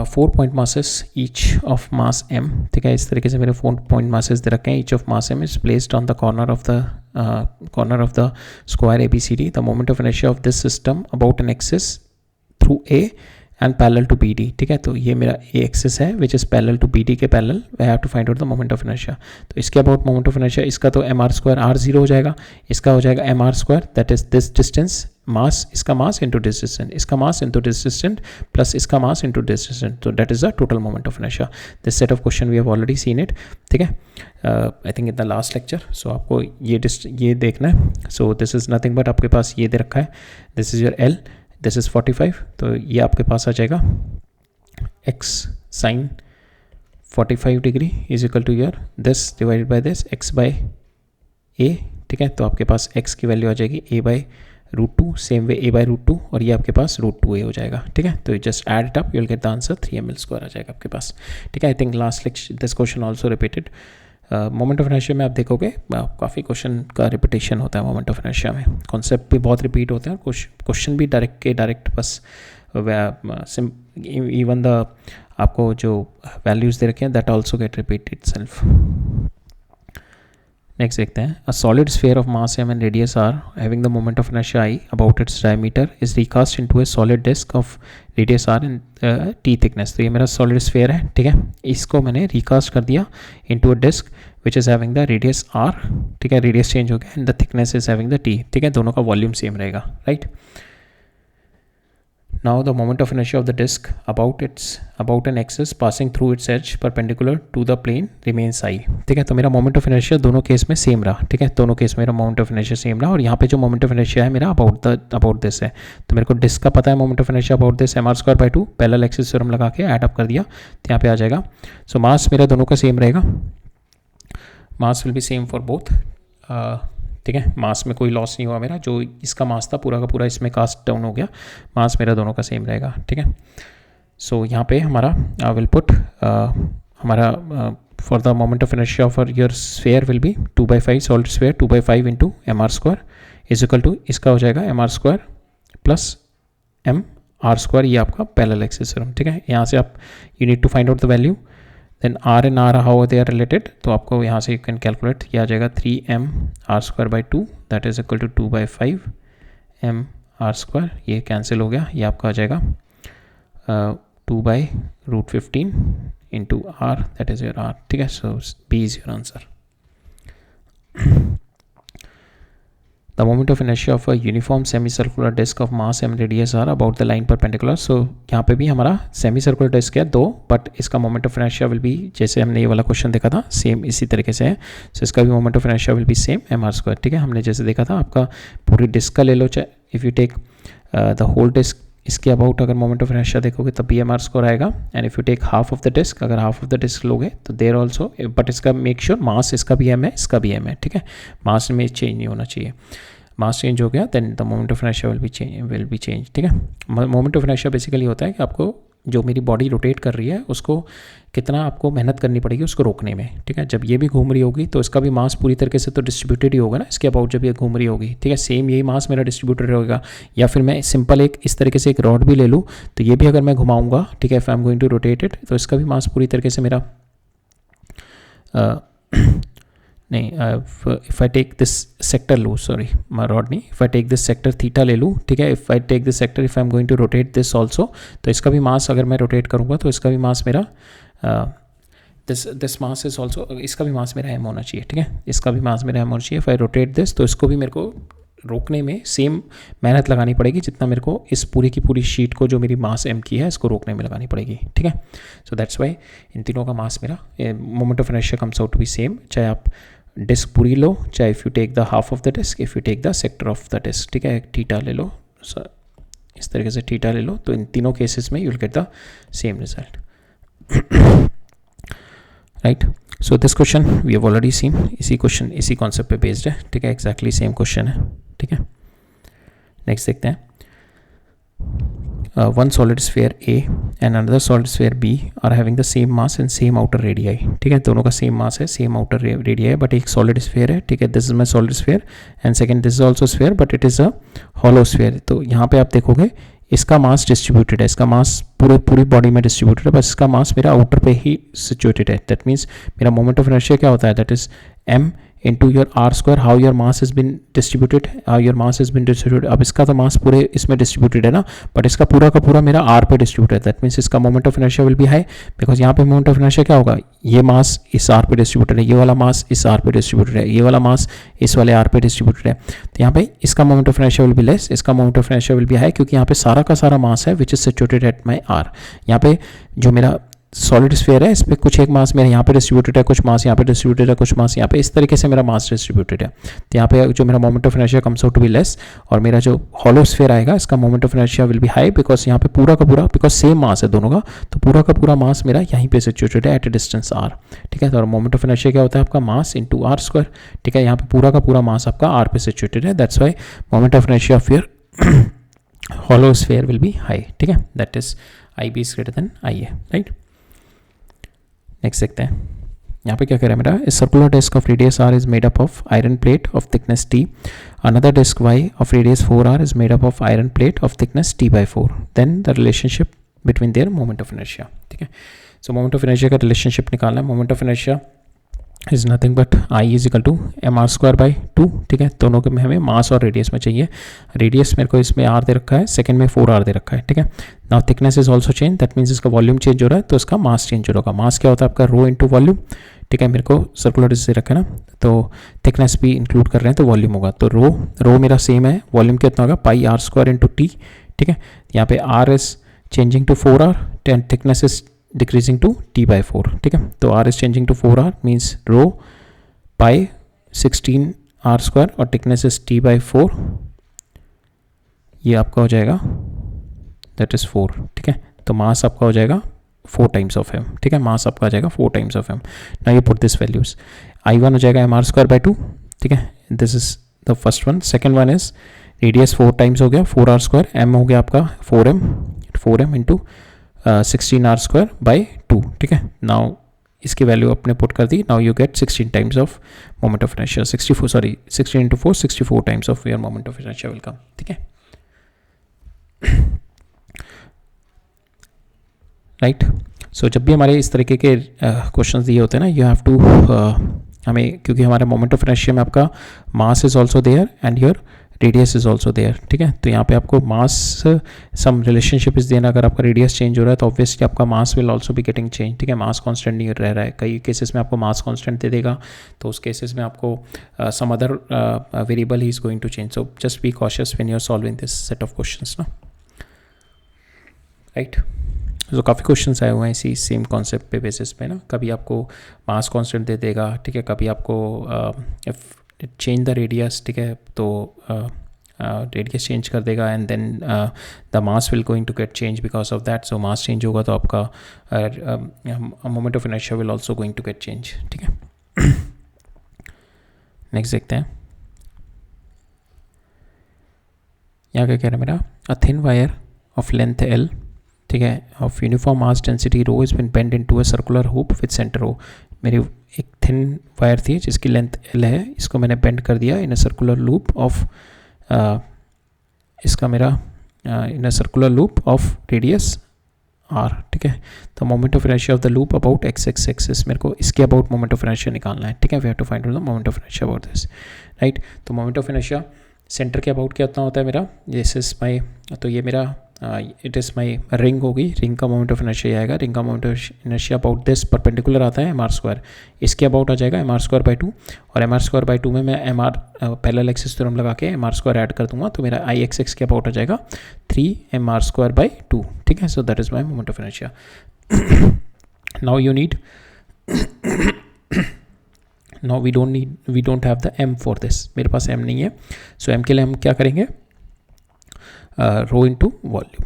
4 point masses each of mass m, ठीक है। इस तरीके से मेरे 4 पॉइंट मासेस दे रखे हैं, each of mass m is placed on the corner of the square ABCD, the moment of inertia of this system about an axis through A and parallel to BD, ठीक है। तो ये मेरा A axis है which is parallel to BD के parallel, I have to find out the moment of inertia. तो इसके about moment of inertia, इसका तो m आर स्क्वायर r0 हो जाएगा, इसका हो जाएगा m are square that is this distance mass, इसका मास इंटू दिस डिस्टेंस, इसका mass into this distance plus इसका मास इंटू दिस डिस्टेंस, तो that is the total moment of inertia. This set of question we have already seen it, ठीक है, I think in the last lecture. So आपको ये देखना है। So this is nothing but आपके पास ये दे रखा है, this is your L, this is 45, तो ये आपके पास आ जाएगा x sine 45 degree is equal to your this divided by this x by a, ठीक है। तो आपके पास x की वैल्यू आ जाएगी a by √2, same way a by √2, और ये आपके पास √2a हो जाएगा, ठीक है। तो just add it up, you will get the answer 3ml square आ जाएगा आपके पास, ठीक है। I think last lecture this question also repeated. Moment of inertia में आप देखोगे काफ़ी क्वेश्चन का रिपीटेशन होता है मोमेंट ऑफ इनर्शिया में, कॉन्सेप्ट भी बहुत रिपीट होते हैं, क्वेश्चन भी डायरेक्ट बस इवन द आपको जो वैल्यूज़ दे रखे हैं that also get repeat itself. Next देखते हैं, a solid sphere of mass m and radius r having the moment of inertia I about its diameter is recast into a solid disc of radius r and t thickness. तो ये मेरा solid sphere है, ठीक है, इसको मैंने recast कर दिया into a disc which is having the radius r, ठीक है, रेडियस चेंज हो गया and the thickness is having the t, ठीक है, दोनों का वॉल्यूम सेम रहेगा, right. Now the moment of inertia of the disk about an axis passing through its edge perpendicular to the plane remains I, ठीक है। तो मेरा moment of inertia दोनों केस में सेम रहा, ठीक है, दोनों केस में मेरा मोमेंट ऑफ इनर्शिया सेम रहा, और यहाँ पे जो मोमेंट ऑफ इनर्शिया है मेरा अबाउट दिस है, तो मेरे को डिस्क का पता है moment of inertia about this m r square by 2, parallel axis theorem लगा के ऐड अप कर दिया, तो यहाँ पे आ जाएगा। सो मास मेरा दोनों का सेम रहेगा, मास will be same for both, ठीक है, मास में कोई लॉस नहीं हुआ मेरा, जो इसका मास था पूरा का पूरा इसमें कास्ट डाउन हो गया, मास मेरा दोनों का सेम रहेगा, ठीक है। सो यहाँ पे हमारा विल पुट हमारा for the moment of inertia of your sphere will be 2/5 solid sphere 2/5 into m r square is equal to, इसका हो जाएगा m r square plus m r square, ये आपका पैरेलल एक्सिस थ्योरम, ठीक है। यहाँ से आप you need to find out the value, then r and r how they are related, तो आपको यहाँ से यू कैन कैलकुलेट, ये आ जाएगा 3m r square by 2 that is equal to 2/5 m r square, ये कैंसिल हो गया, ये आपका आ जाएगा 2/√15 into r that is your r, ठीक है। So B is your answer. The moment of inertia of a uniform semicircular disk of mass m radius r about the line perpendicular. So यहाँ पे भी हमारा semicircular disk है 2, but इसका moment of inertia will be, जैसे हमने ये वाला क्वेश्चन देखा था सेम इसी तरीके से है, so इसका भी moment of inertia will be same m r square, ठीक है। हमने जैसे देखा था आपका पूरी डिस्क का ले लो, चाहे if you take the whole disc, इसके अबाउट अगर मोमेंट ऑफ इनर्शिया देखोगे तब भी m r स्क्वायर आएगा, and if you take half of the disc, अगर हाफ ऑफ द डिस्क लोगे तो देर ऑल्सो, बट इसका मेक श्योर मास इसका भी m है, इसका भी m है, ठीक है, मास में चेंज नहीं होना चाहिए, मास चेंज हो गया then the moment of inertia will be change, ठीक है। मोमेंट ऑफ इनर्शिया बेसिकली होता है कि आपको जो मेरी बॉडी रोटेट कर रही है उसको कितना आपको मेहनत करनी पड़ेगी उसको रोकने में, ठीक है। जब ये भी घूम रही होगी तो इसका भी मास पूरी तरीके से तो डिस्ट्रीब्यूटेड ही होगा ना, इसके अबाउट जब ये घूम रही होगी, ठीक है, सेम यही मास मेरा डिस्ट्रीब्यूटेड होगा। या फिर मैं सिंपल एक इस तरीके से एक रॉड भी ले लूँ, तो ये भी अगर मैं घुमाऊँगा, ठीक है, if I am going to rotate it, तो इसका भी मास पूरी तरीके से मेरा नहीं, if I take this sector लूँ, सॉरी रॉड नहीं, if I take this sector theta ले लूँ, ठीक है, if I take this sector, if I am going to rotate this also, तो इसका भी मास अगर मैं रोटेट करूँगा तो इसका भी मास मेरा दिस मास इज ऑल्सो, इसका भी मास मेरा m होना चाहिए, ठीक है, इसका भी मास मेरा m होना चाहिए। इफ आई रोटेट दिस तो इसको भी मेरे को रोकने में सेम मेहनत लगानी पड़ेगी जितना मेरे को इस पूरी की पूरी शीट को जो मेरी मास m की है इसको रोकने में लगानी पड़ेगी, ठीक है। सो दैट्स वाई इन तीनों का मास मेरा moment of inertia comes out to be same, चाहे आप डिस्क पूरी लो, चाहे if you take the half of the disc, if you take the sector of the disc, ठीक है, थीटा ले लो, इस तरीके से थीटा ले लो, तो इन तीनों केसेस में you will get the same result, right. So this question we have already seen, इसी क्वेश्चन इसी कॉन्सेप्ट पे बेस्ड है, ठीक है, एक्जैक्टली सेम क्वेश्चन है, ठीक है। नेक्स्ट देखते हैं, one solid sphere A and another solid sphere B are having the same mass and same outer radii, ठीक है, दोनों का सेम मास है, सेम आउटर रेडियाई है, बट एक सॉलिड स्फीयर है, ठीक है, this is my solid sphere and second this is also sphere but it is a hollow sphere. तो यहाँ पे आप देखोगे इसका मास डिस्ट्रीब्यूटेड है, इसका मास पूरी बॉडी में डिस्ट्रीब्यूटेड है, बस इसका मास मेरा आउटर पे ही सिचुएटेड है। दैट मीन्स मेरा मोमेंट ऑफ इनर्शिया क्या होता है, that is m into your r square, how your mass has been distributed, अब इसका तो मास पूरे इसमें डिस्ट्रीब्यूटेड है ना, बट इसका पूरा का पूरा मेरा r पे डिस्ट्रीब्यूटेड है। दैट मीन्स इसका moment of inertia will be high, because यहाँ पे मोमेंट ऑफ इनर्शिया क्या होगा, ये मास इस r पे डिस्ट्रीब्यूटेड है, ये वाला मास इस r पे डिस्ट्रीब्यूटेड है, ये वाला मास इस वाले r पे डिस्ट्रीब्यूटेड है। तो यहाँ पे इसका moment of inertia will be less, इसका moment of inertia will be high, क्योंकि यहाँ पे सारा का सारा मास है which is situated at my r। यहाँ पे जो मेरा सॉलिड स्फीयर है इस पर कुछ एक मास मेरे यहाँ पे डिस्ट्रीब्यूटेड है, कुछ मास यहाँ पे डिस्ट्रीब्यूटेड है, कुछ मास यहाँ पे, इस तरीके से मेरा मास डिस्ट्रीब्यूटेड है। तो यहाँ पे जो मेरा moment of inertia comes out to be less, और मेरा जो हॉलो स्फीयर आएगा इसका moment of inertia will be high, because यहाँ पे पूरा का पूरा, बिकॉज सेम मास है दोनों का, तो पूरा का पूरा मास मेरा यहीं पे सिचुएटेड है एट ए डिस्टेंस r, ठीक है। तो मोमेंट ऑफ इनर्शिया क्या होता है आपका मास इंटू r स्क्वायर, ठीक है, यहाँ पे पूरा का पूरा मास आपका r पे सिचुएटेड है, that's why moment of inertia of your hollow sphere will be high, ठीक है, that is IB is greater than IA, right. Next देखते हैं, यहाँ पे क्या कह रहा है मेरा, इस circular disc of radius r is made up of iron plate of thickness t, another disc y of radius 4r is made up of iron plate of thickness t/4, then the relationship between their moment of inertia, ठीक है। So moment of inertia का relationship निकालना है। Moment of inertia is nothing but I is equal to mr²/2, ठीक है, दोनों के में हमें मास और रेडियस में चाहिए। रेडियस मेरे को इसमें r दे रखा है, सेकंड में 4r दे रखा है, ठीक है। Now thickness is also change, that means इसका वॉल्यूम चेंज हो रहा है, तो इसका मास चेंज हो रहा होगा। मास क्या होता है आपका रो इंटू वॉल्यूम, ठीक है, मेरे को सर्कुलर डिस्क दे रखा है ना, तो थिकनेस भी इंक्लूड कर रहे हैं तो वॉल्यूम होगा, तो रो मेरा सेम है, वॉल्यूम कितना होगा πr² इंटू t, ठीक है। यहाँ पे r is changing to 4r and thickness is decreasing to t/4, ठीक है। तो r is changing to 4r means rho pi 16r² और थिकनेस इज t/4, ये आपका हो जाएगा दैट इज 4, ठीक है। तो मास आपका हो जाएगा 4 टाइम्स ऑफ m, ठीक है, मास आपका आ जाएगा 4 times of m। Now you put this values, I1 हो जाएगा mr²/2, ठीक है, this is the first one. Second one is radius 4 times हो गया 4r², m हो गया आपका 4m इंटू 16r²/2, ठीक है। नाउ इसकी वैल्यू अपने पुट कर दी, now you get 16 times of moment of inertia, 16 into 4 64 times of your moment of inertia will come, ठीक है, राइट। सो जब भी हमारे इस तरीके के क्वेश्चंस दिए होते हैं ना, यू हैव टू हमें, क्योंकि हमारे मोमेंट ऑफ इनर्शिया में आपका mass is also there and your radius is also there, ठीक है। तो यहाँ पे आपको मास सम रिलेशनशिप इज देना, अगर आपका रेडियस चेंज हो रहा है तो ऑब्वियसली आपका mass will also be getting change, ठीक है, मास कांस्टेंट नहीं रह रहा है। कई केसेस में आपको मास कांस्टेंट दे देगा, तो उस केसेस में आपको सम अदर वेरिएबल ही is going to change, so just be cautious when you are solving this set of questions ना, राइट। तो काफ़ी क्वेश्चंस आए हुए हैं इसी सेम कॉन्सेप्ट पे बेसिस पे ना, कभी आपको मास कांस्टेंट दे देगा, ठीक है, कभी आपको चेंज द रेडियस, ठीक है, तो रेडियस चेंज कर देगा and then the mass will going to get change because of that. So mass change होगा तो आपका moment of inertia will also going to get change, ठीक है। नेक्स्ट देखते हैं, यहाँ क्या कह रहा है मेरा, a thin wire of length L, ठीक है, of uniform mass density rho is been bend into a circular hoop with centre O। मेरी एक थिन वायर थी जिसकी लेंथ L है, इसको मैंने बेंड कर दिया in a circular loop of इसका मेरा in a circular loop of radius r, ठीक है। तो moment of inertia of the loop about x axis, मेरे को इसके अबाउट मोमेंट ऑफ इनर्शिया निकालना है, ठीक है। We have to find out the moment of inertia about this, right. तो मोमेंट ऑफ इनर्शिया सेंटर के अबाउट क्या होता है मेरा, दिस इज माई, तो ये मेरा इट इज़ माई रिंग होगी, रिंग का मोमेंट ऑफ इनर्शिया आएगा, रिंग का moment of inertia about this perpendicular आता है mr², इसके अबाउट आ जाएगा mr²/2, और mr²/2 में मैं mr पैरेलल एक्सिस थ्योरम लगा के mr² ऐड कर दूंगा, तो मेरा Ix के अबाउट आ जाएगा 3mr²/2, ठीक है. So that is my moment of inertia. Now you need now we don't have the m for this, मेरे पास m नहीं है. सो m के लिए हम क्या करेंगे, रो इनटू वॉल्यूम,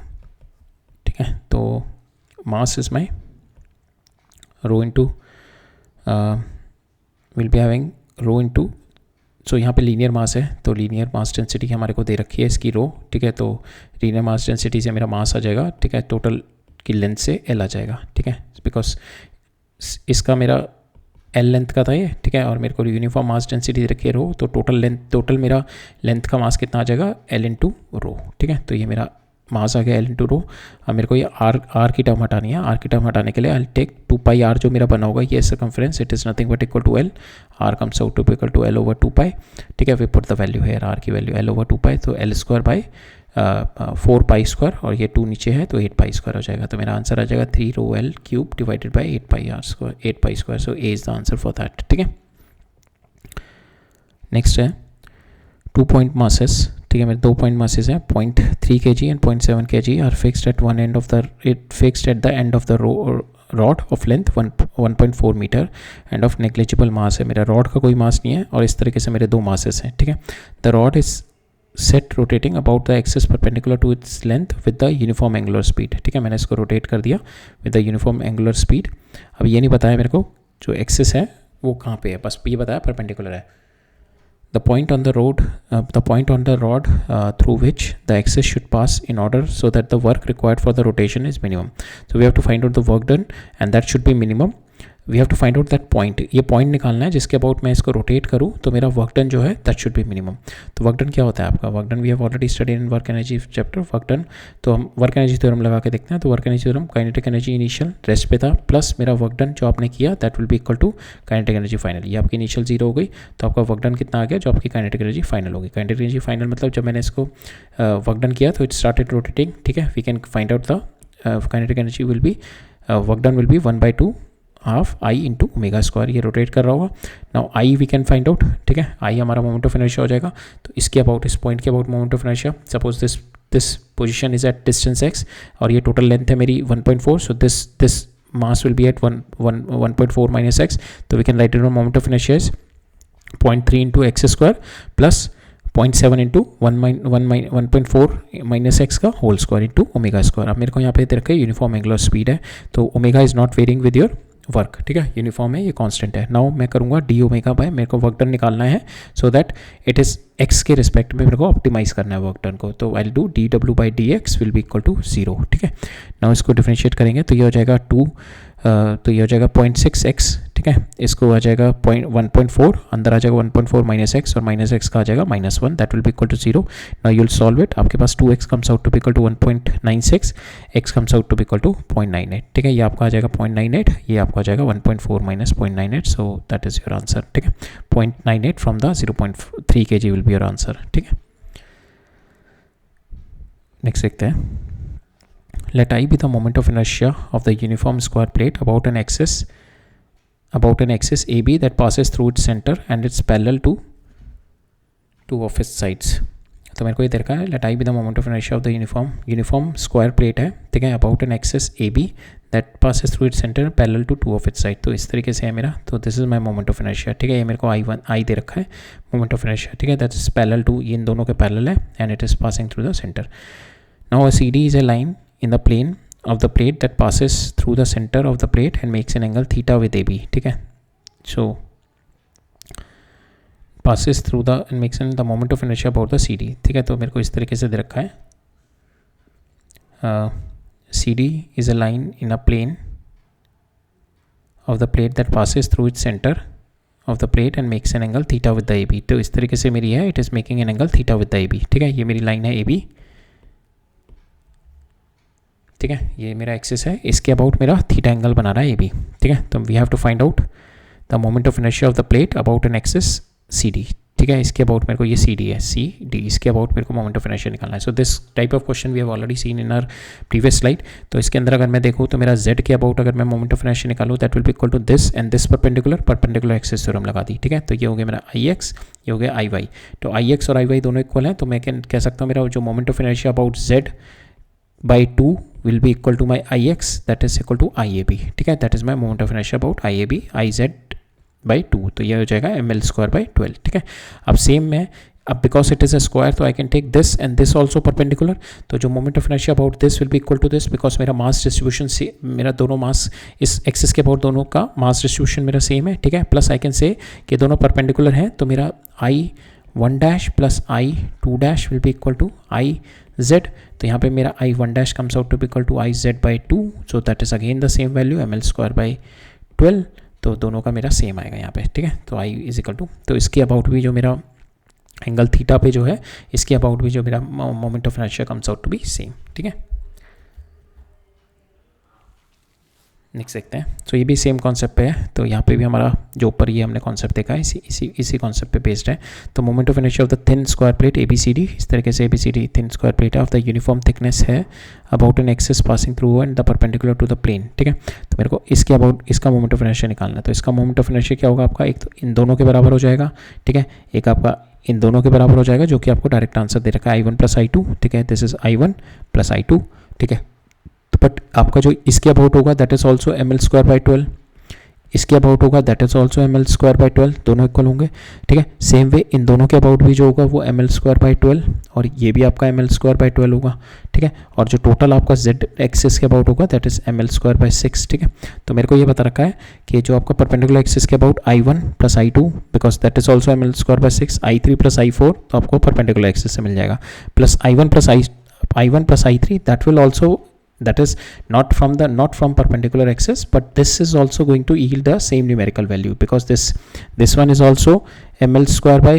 ठीक है. तो mass is my rho into will be having rho into, so यहाँ पे लीनियर मास है, तो लीनियर मास डेंसिटी हमारे को दे रखी है इसकी रो, ठीक है. तो लीनियर मास डेंसिटी से मेरा मास आ जाएगा, ठीक है, टोटल की लेंथ से l आ जाएगा, ठीक है, बिकॉज इसका मेरा L लेंथ का था ये, ठीक है, और मेरे को यूनिफॉर्म मास डेंसिटी रखी है रो, तो टोटल मेरा लेंथ का मास कितना आ जाएगा, L इंटू रो, ठीक है. तो ये मेरा मास आ गया L इंटू रो. अब मेरे को ये R की टर्म हटानी है. R की टर्म हटाने के लिए आई टेक 2πr जो मेरा बना होगा, ये circumference, it is nothing but equal to L, R comes out to be equal to L over 2π, ठीक है. वी पुट द वैल्यू है, R की वैल्यू L ओवर 2π, तो L² 4π², और ये 2 नीचे है तो 8π² हो जाएगा. तो मेरा आंसर आ जाएगा 3ρl³ divided by 8π². So A is the answer for that, ठीक है. नेक्स्ट है 2 पॉइंट मासेस, ठीक है. मेरे 2 पॉइंट मासेस हैं, 0.3 kg and 0.7 kg are fixed at one end of the end of the rod of length 1.4 metre and of negligible mass है. मेरा rod का कोई मास नहीं है, और इस तरीके से मेरे 2 मासेस हैं, ठीक है. The rod is set rotating about the axis perpendicular to its length with the uniform angular speed, ठीक है. मैंने इसको रोटेट कर दिया with the uniform angular speed. अब ये नहीं बताया मेरे को जो एक्सिस है वो कहाँ पे है, बस ये बताया परपेंडिकुलर है. The point on the rod through which the axis should pass in order so that the work required for the rotation is minimum. So we have to find out the work done and that should be minimum. We have to find out that point. ये point निकालना है जिसके about मैं इसको rotate करूँ तो मेरा work done जो है दैट शुड बी मिनिमम. तो वर्क डन क्या होता है आपका, work done we have already studied in work energy chapter. Work done तो हम वर्क एनर्जी थ्योरम लगा के देखते हैं. तो work energy theorem kinetic energy initial rest पे था प्लस मेरा वर्क डन जो आपने किया that will be equal to kinetic energy final. ये आपकी इनिशियल 0 हो गई तो आपका वर्क डन कितना आ गया जो आपकी काइनेटिक एनर्जी फाइनल होगी. काइनेटिक एनर्जी फाइनल मतलब जब मैंने इसको वर्क डन किया तो इट स्टार्टेड रोटेटिंग, ठीक है. We can find out the kinetic energy will be work done will be 1/2 half I into omega square. ये रोटेट कर रहा होगा. Now I we can find out, ठीक है. आई हमारा मोमेंट ऑफ इनर्शिया हो जाएगा. तो इसके अबाउट, इस पॉइंट के about moment of inertia, suppose this position is at distance x और ये टोटल लेंथ है मेरी 1.4. So this mass will be at 1.4 minus x. तो we can write it down moment of inertia is 0.3 into x square plus 0.7 into 1.4 minus x का whole square into omega square. अब मेरे को यहाँ पे दे रखा है यूनिफॉर्म एंगुलर स्पीड है तो omega is not varying with your work, ठीक है. यूनिफॉर्म है, ये कांस्टेंट है. नाउ मैं करूँगा डी ओमेगा बाय, मेरे को वर्क डन निकालना है so that it is x के रिस्पेक्ट में मेरे को ऑप्टिमाइज करना है वर्क डन को. तो I do D W by D X will be equal to 0, ठीक है. नाउ इसको डिफरेंशिएट करेंगे तो ये हो जाएगा 2, तो ये हो जाएगा 0.6x, ठीक है. इसको आ जाएगा 1.4, अंदर आ जाएगा 1.4 माइनस एक्स और माइनस एक्स का आ जाएगा -1, that will be equal to 0. Now you will solve it. आपके पास 2x comes out to be equal to 1.96, x comes out to be equal to 0.98, ठीक है. ये आपका आ जाएगा 0.98, ये आपका आ जाएगा 1.4 minus 0.98. So that is your answer, ठीक है. 0.98 from the 0.3 kg will be your answer, ठीक है. नेक्स्ट देखते हैं. Let I be the moment of inertia of the uniform square plate about an axis AB that passes through its center and it's parallel to two of its sides. तो मेरे को ये देखा है let I be the moment of inertia of the uniform square plate है, ठीक है, about an axis AB that passes through its center parallel to two of its sides. तो इस तरीके से है मेरा. तो this is my moment of inertia, ठीक है. ये मेरे को I दे रखा है moment of inertia, ठीक है. that is parallel to, ये इन दोनों के parallel है and it is passing through the center. Now a CD is a line in the plane of the plate that passes through the center of the plate and makes an angle theta with AB, ठीक है. So passes through the and makes the moment of inertia about the CD, ठीक है. तो मेरे को इस तरीके से दे रखा है CD is a line in a plane of the plate that passes through its center of the plate and makes an angle theta with the AB. तो इस तरीके से मेरी है, it is making an angle theta with the AB, ठीक है. ये मेरी लाइन है AB, ठीक है. ये मेरा एक्सिस है, इसके अबाउट मेरा थीटा एंगल बना रहा है AB, ठीक है. तो we have to find out the moment of inertia of the plate about an axis CD, ठीक है, इसके अबाउट मेरे को ये सी डी है, सी डी, इसके अबाउट मेरे को मोमेंट ऑफ इनर्शिया निकालना है. So this type of question we have already seen in our previous slide. तो इसके अंदर अगर मैं देखूँ तो मेरा जेड के अबाउट अगर मैं मोमेंट ऑफ इनर्शिया निकालूँ that will be equal to this and this perpendicular axis theorem लगा दी. ठीक है, तो ये हो गया मेरा आई एक्स, ये हो गया आई वाई. तो आई एक्स और आई वाई दोनों इक्वल हैं, तो मैं कह सकता हूँ मेरा जो moment of inertia about Z by 2 will be equal to my Ix, that is equal to IAB. ठीक है, that is my moment of inertia about IAB IZ by 2. तो ये हो जाएगा ml square by 12. ठीक है, अब सेम में अब because it is a square तो I can take this and this also perpendicular. तो जो moment of inertia about this will be equal to this because मेरा मास डिस्ट्रीब्यूशन से मेरा दोनों मास इस एक्सिस के अबाउट दोनों का मास डिस्ट्रीब्यूशन मेरा सेम है. ठीक है, प्लस आई कैन से कि दोनों परपेंडिकुलर हैं, तो मेरा I1 dash plus I2 dash will be equal to IZ. तो यहाँ पे मेरा I1 dash comes out to be equal to IZ by 2. So that is again the same value ml square by 12. तो दोनों का मेरा सेम आएगा यहाँ पे. ठीक है, तो I इज इक्वल टू, तो इसके अबाउट भी जो मेरा एंगल थीटा पे जो है इसके अबाउट भी जो मेरा moment of inertia comes out to be same. ठीक है, नेक्स्ट देखते हैं. तो ये भी सेम कॉन्सेप्ट पे है. तो यहाँ पे भी हमारा जो ऊपर ये हमने कॉन्सेप्ट देखा है इसी कॉन्सेप्ट पे बेस्ड है. तो moment of inertia of the thin square plate ABCD, इस तरीके से ABCD थिन स्क्वायर प्लेट है ऑफ द यूनिफॉर्म थिकनेस है about an axis passing through and the perpendicular to the plane. ठीक है, तो मेरे को इसके अबाउट इसका मोमेंट ऑफ इनर्शिया निकालना है. तो इसका मोमेंट ऑफ इनर्शिया क्या होगा आपका, एक तो इन दोनों के बराबर हो जाएगा. ठीक है, एक आपका इन दोनों के बराबर हो जाएगा जो कि आपको डायरेक्ट आंसर दे रखा है I1 प्लस I2. ठीक है, this is I1 plus I2. ठीक है, बट आपका जो इसके अबाउट होगा that is also ml square by 12, इसके अबाउट होगा that is also ml square by 12, दोनों इक्वल होंगे. ठीक है, सेम वे इन दोनों के अबाउट भी जो होगा वो ml स्क्वायर बाई 12 और ये भी आपका ml स्क्वायर बाई 12 होगा. ठीक है, और जो टोटल आपका z एक्सिस के अबाउट होगा that is ml square by 6. ठीक है, तो मेरे को ये बता रखा है कि जो आपका परपेंडिकुलर एक्सिस के about I1 plus I2 because that is also ml square by 6, I3 plus I4 तो आपको परपेंडिकुलर एक्सिस से मिल जाएगा, plus I1 plus I3 that will also that is not from perpendicular axis, but this is also going to yield the same numerical value because this one is also ml square by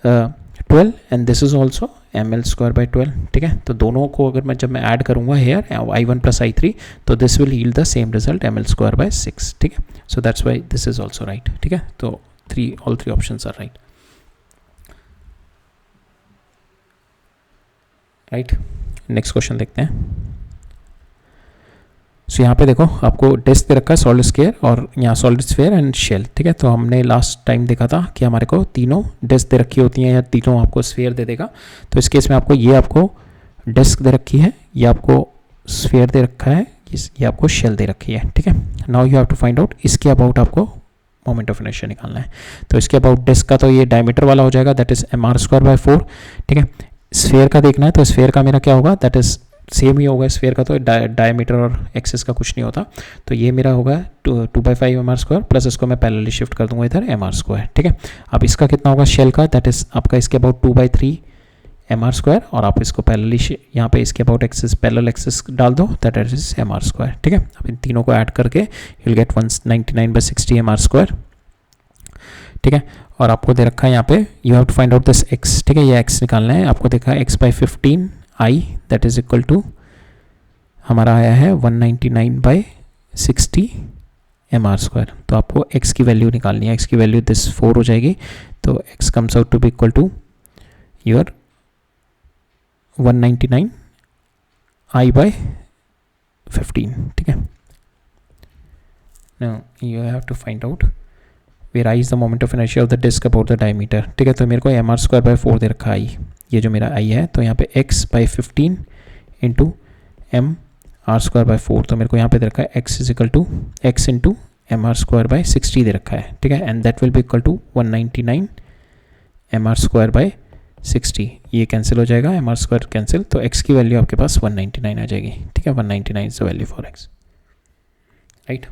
12 and this is also ml square by 12. ठीक है, तो दोनों को अगर जब मैं add करूँगा here I1 plus I3 तो this will yield the same result ml square by 6. ठीक है, so that's why this is also right. ठीक है, तो all three options are right. Right, next question देखते हैं. सो यहाँ पे देखो आपको डिस्क दे रखा है सॉलिड स्फीयर और यहाँ सॉलिड स्फीयर एंड शेल. ठीक है, तो हमने लास्ट टाइम देखा था कि हमारे को तीनों डिस्क दे रखी होती हैं या तीनों आपको स्फीयर दे देगा. तो इस केस में आपको डिस्क दे रखी है, ये आपको स्फीयर दे रखा है, ये आपको शेल दे रखी है. ठीक है, now you have to find out इसके अबाउट आपको मोमेंट ऑफ इनर्शिया निकालना है. तो इसके अबाउट डिस्क का तो ये डायमीटर वाला हो जाएगा that is mr square by 4. ठीक है, स्फीयर का देखना है तो स्फीयर का मेरा क्या होगा दैट इज सेम ही होगा. स्फीयर का तो डायमीटर और एक्सिस का कुछ नहीं होता, तो ये मेरा होगा 2/5 mr स्क्वायर प्लस इसको मैं पैरेलली शिफ्ट कर दूंगा इधर mr स्क्वायर. ठीक है, अब इसका कितना होगा शेल का दैट इज आपका इसके अबाउट 2/3 mr स्क्वायर और आप इसको पैरेलली यहाँ पे इसके अबाउट एक्सिस पैरेलल एक्सिस डाल दो दैट इज mr स्क्वायर. ठीक है, अब इन तीनों को ऐड करके you will get 199/60 mr square. ठीक है, और आपको दे रखा है यहाँ पे you have to find out this x. ठीक है, ये x निकालना है. आपको देखा है x/15 I that is equal to हमारा आया है 199/60 mr स्क्वायर. तो आपको x की वैल्यू निकालनी है. x की वैल्यू दिस 4 हो जाएगी, तो x comes out to be equal to your 199 I/15. ठीक है, now you have to find out where I is the moment of inertia of the disk about the diameter. ठीक है, तो मेरे को mr स्क्वायर बाई 4 दे रखा है ये जो मेरा I है. तो यहाँ पे x/15 into mr square by 4, तो मेरे को यहाँ पे दे रखा है x is equal to x into mr square by 60 दे रखा है. ठीक है, and that will be equal to 199 mr square by 60. ये कैंसिल हो जाएगा, mr स्क्वायर कैंसिल, तो x की वैल्यू आपके पास 199 आ जाएगी. ठीक है, 199 is the value for x. Right,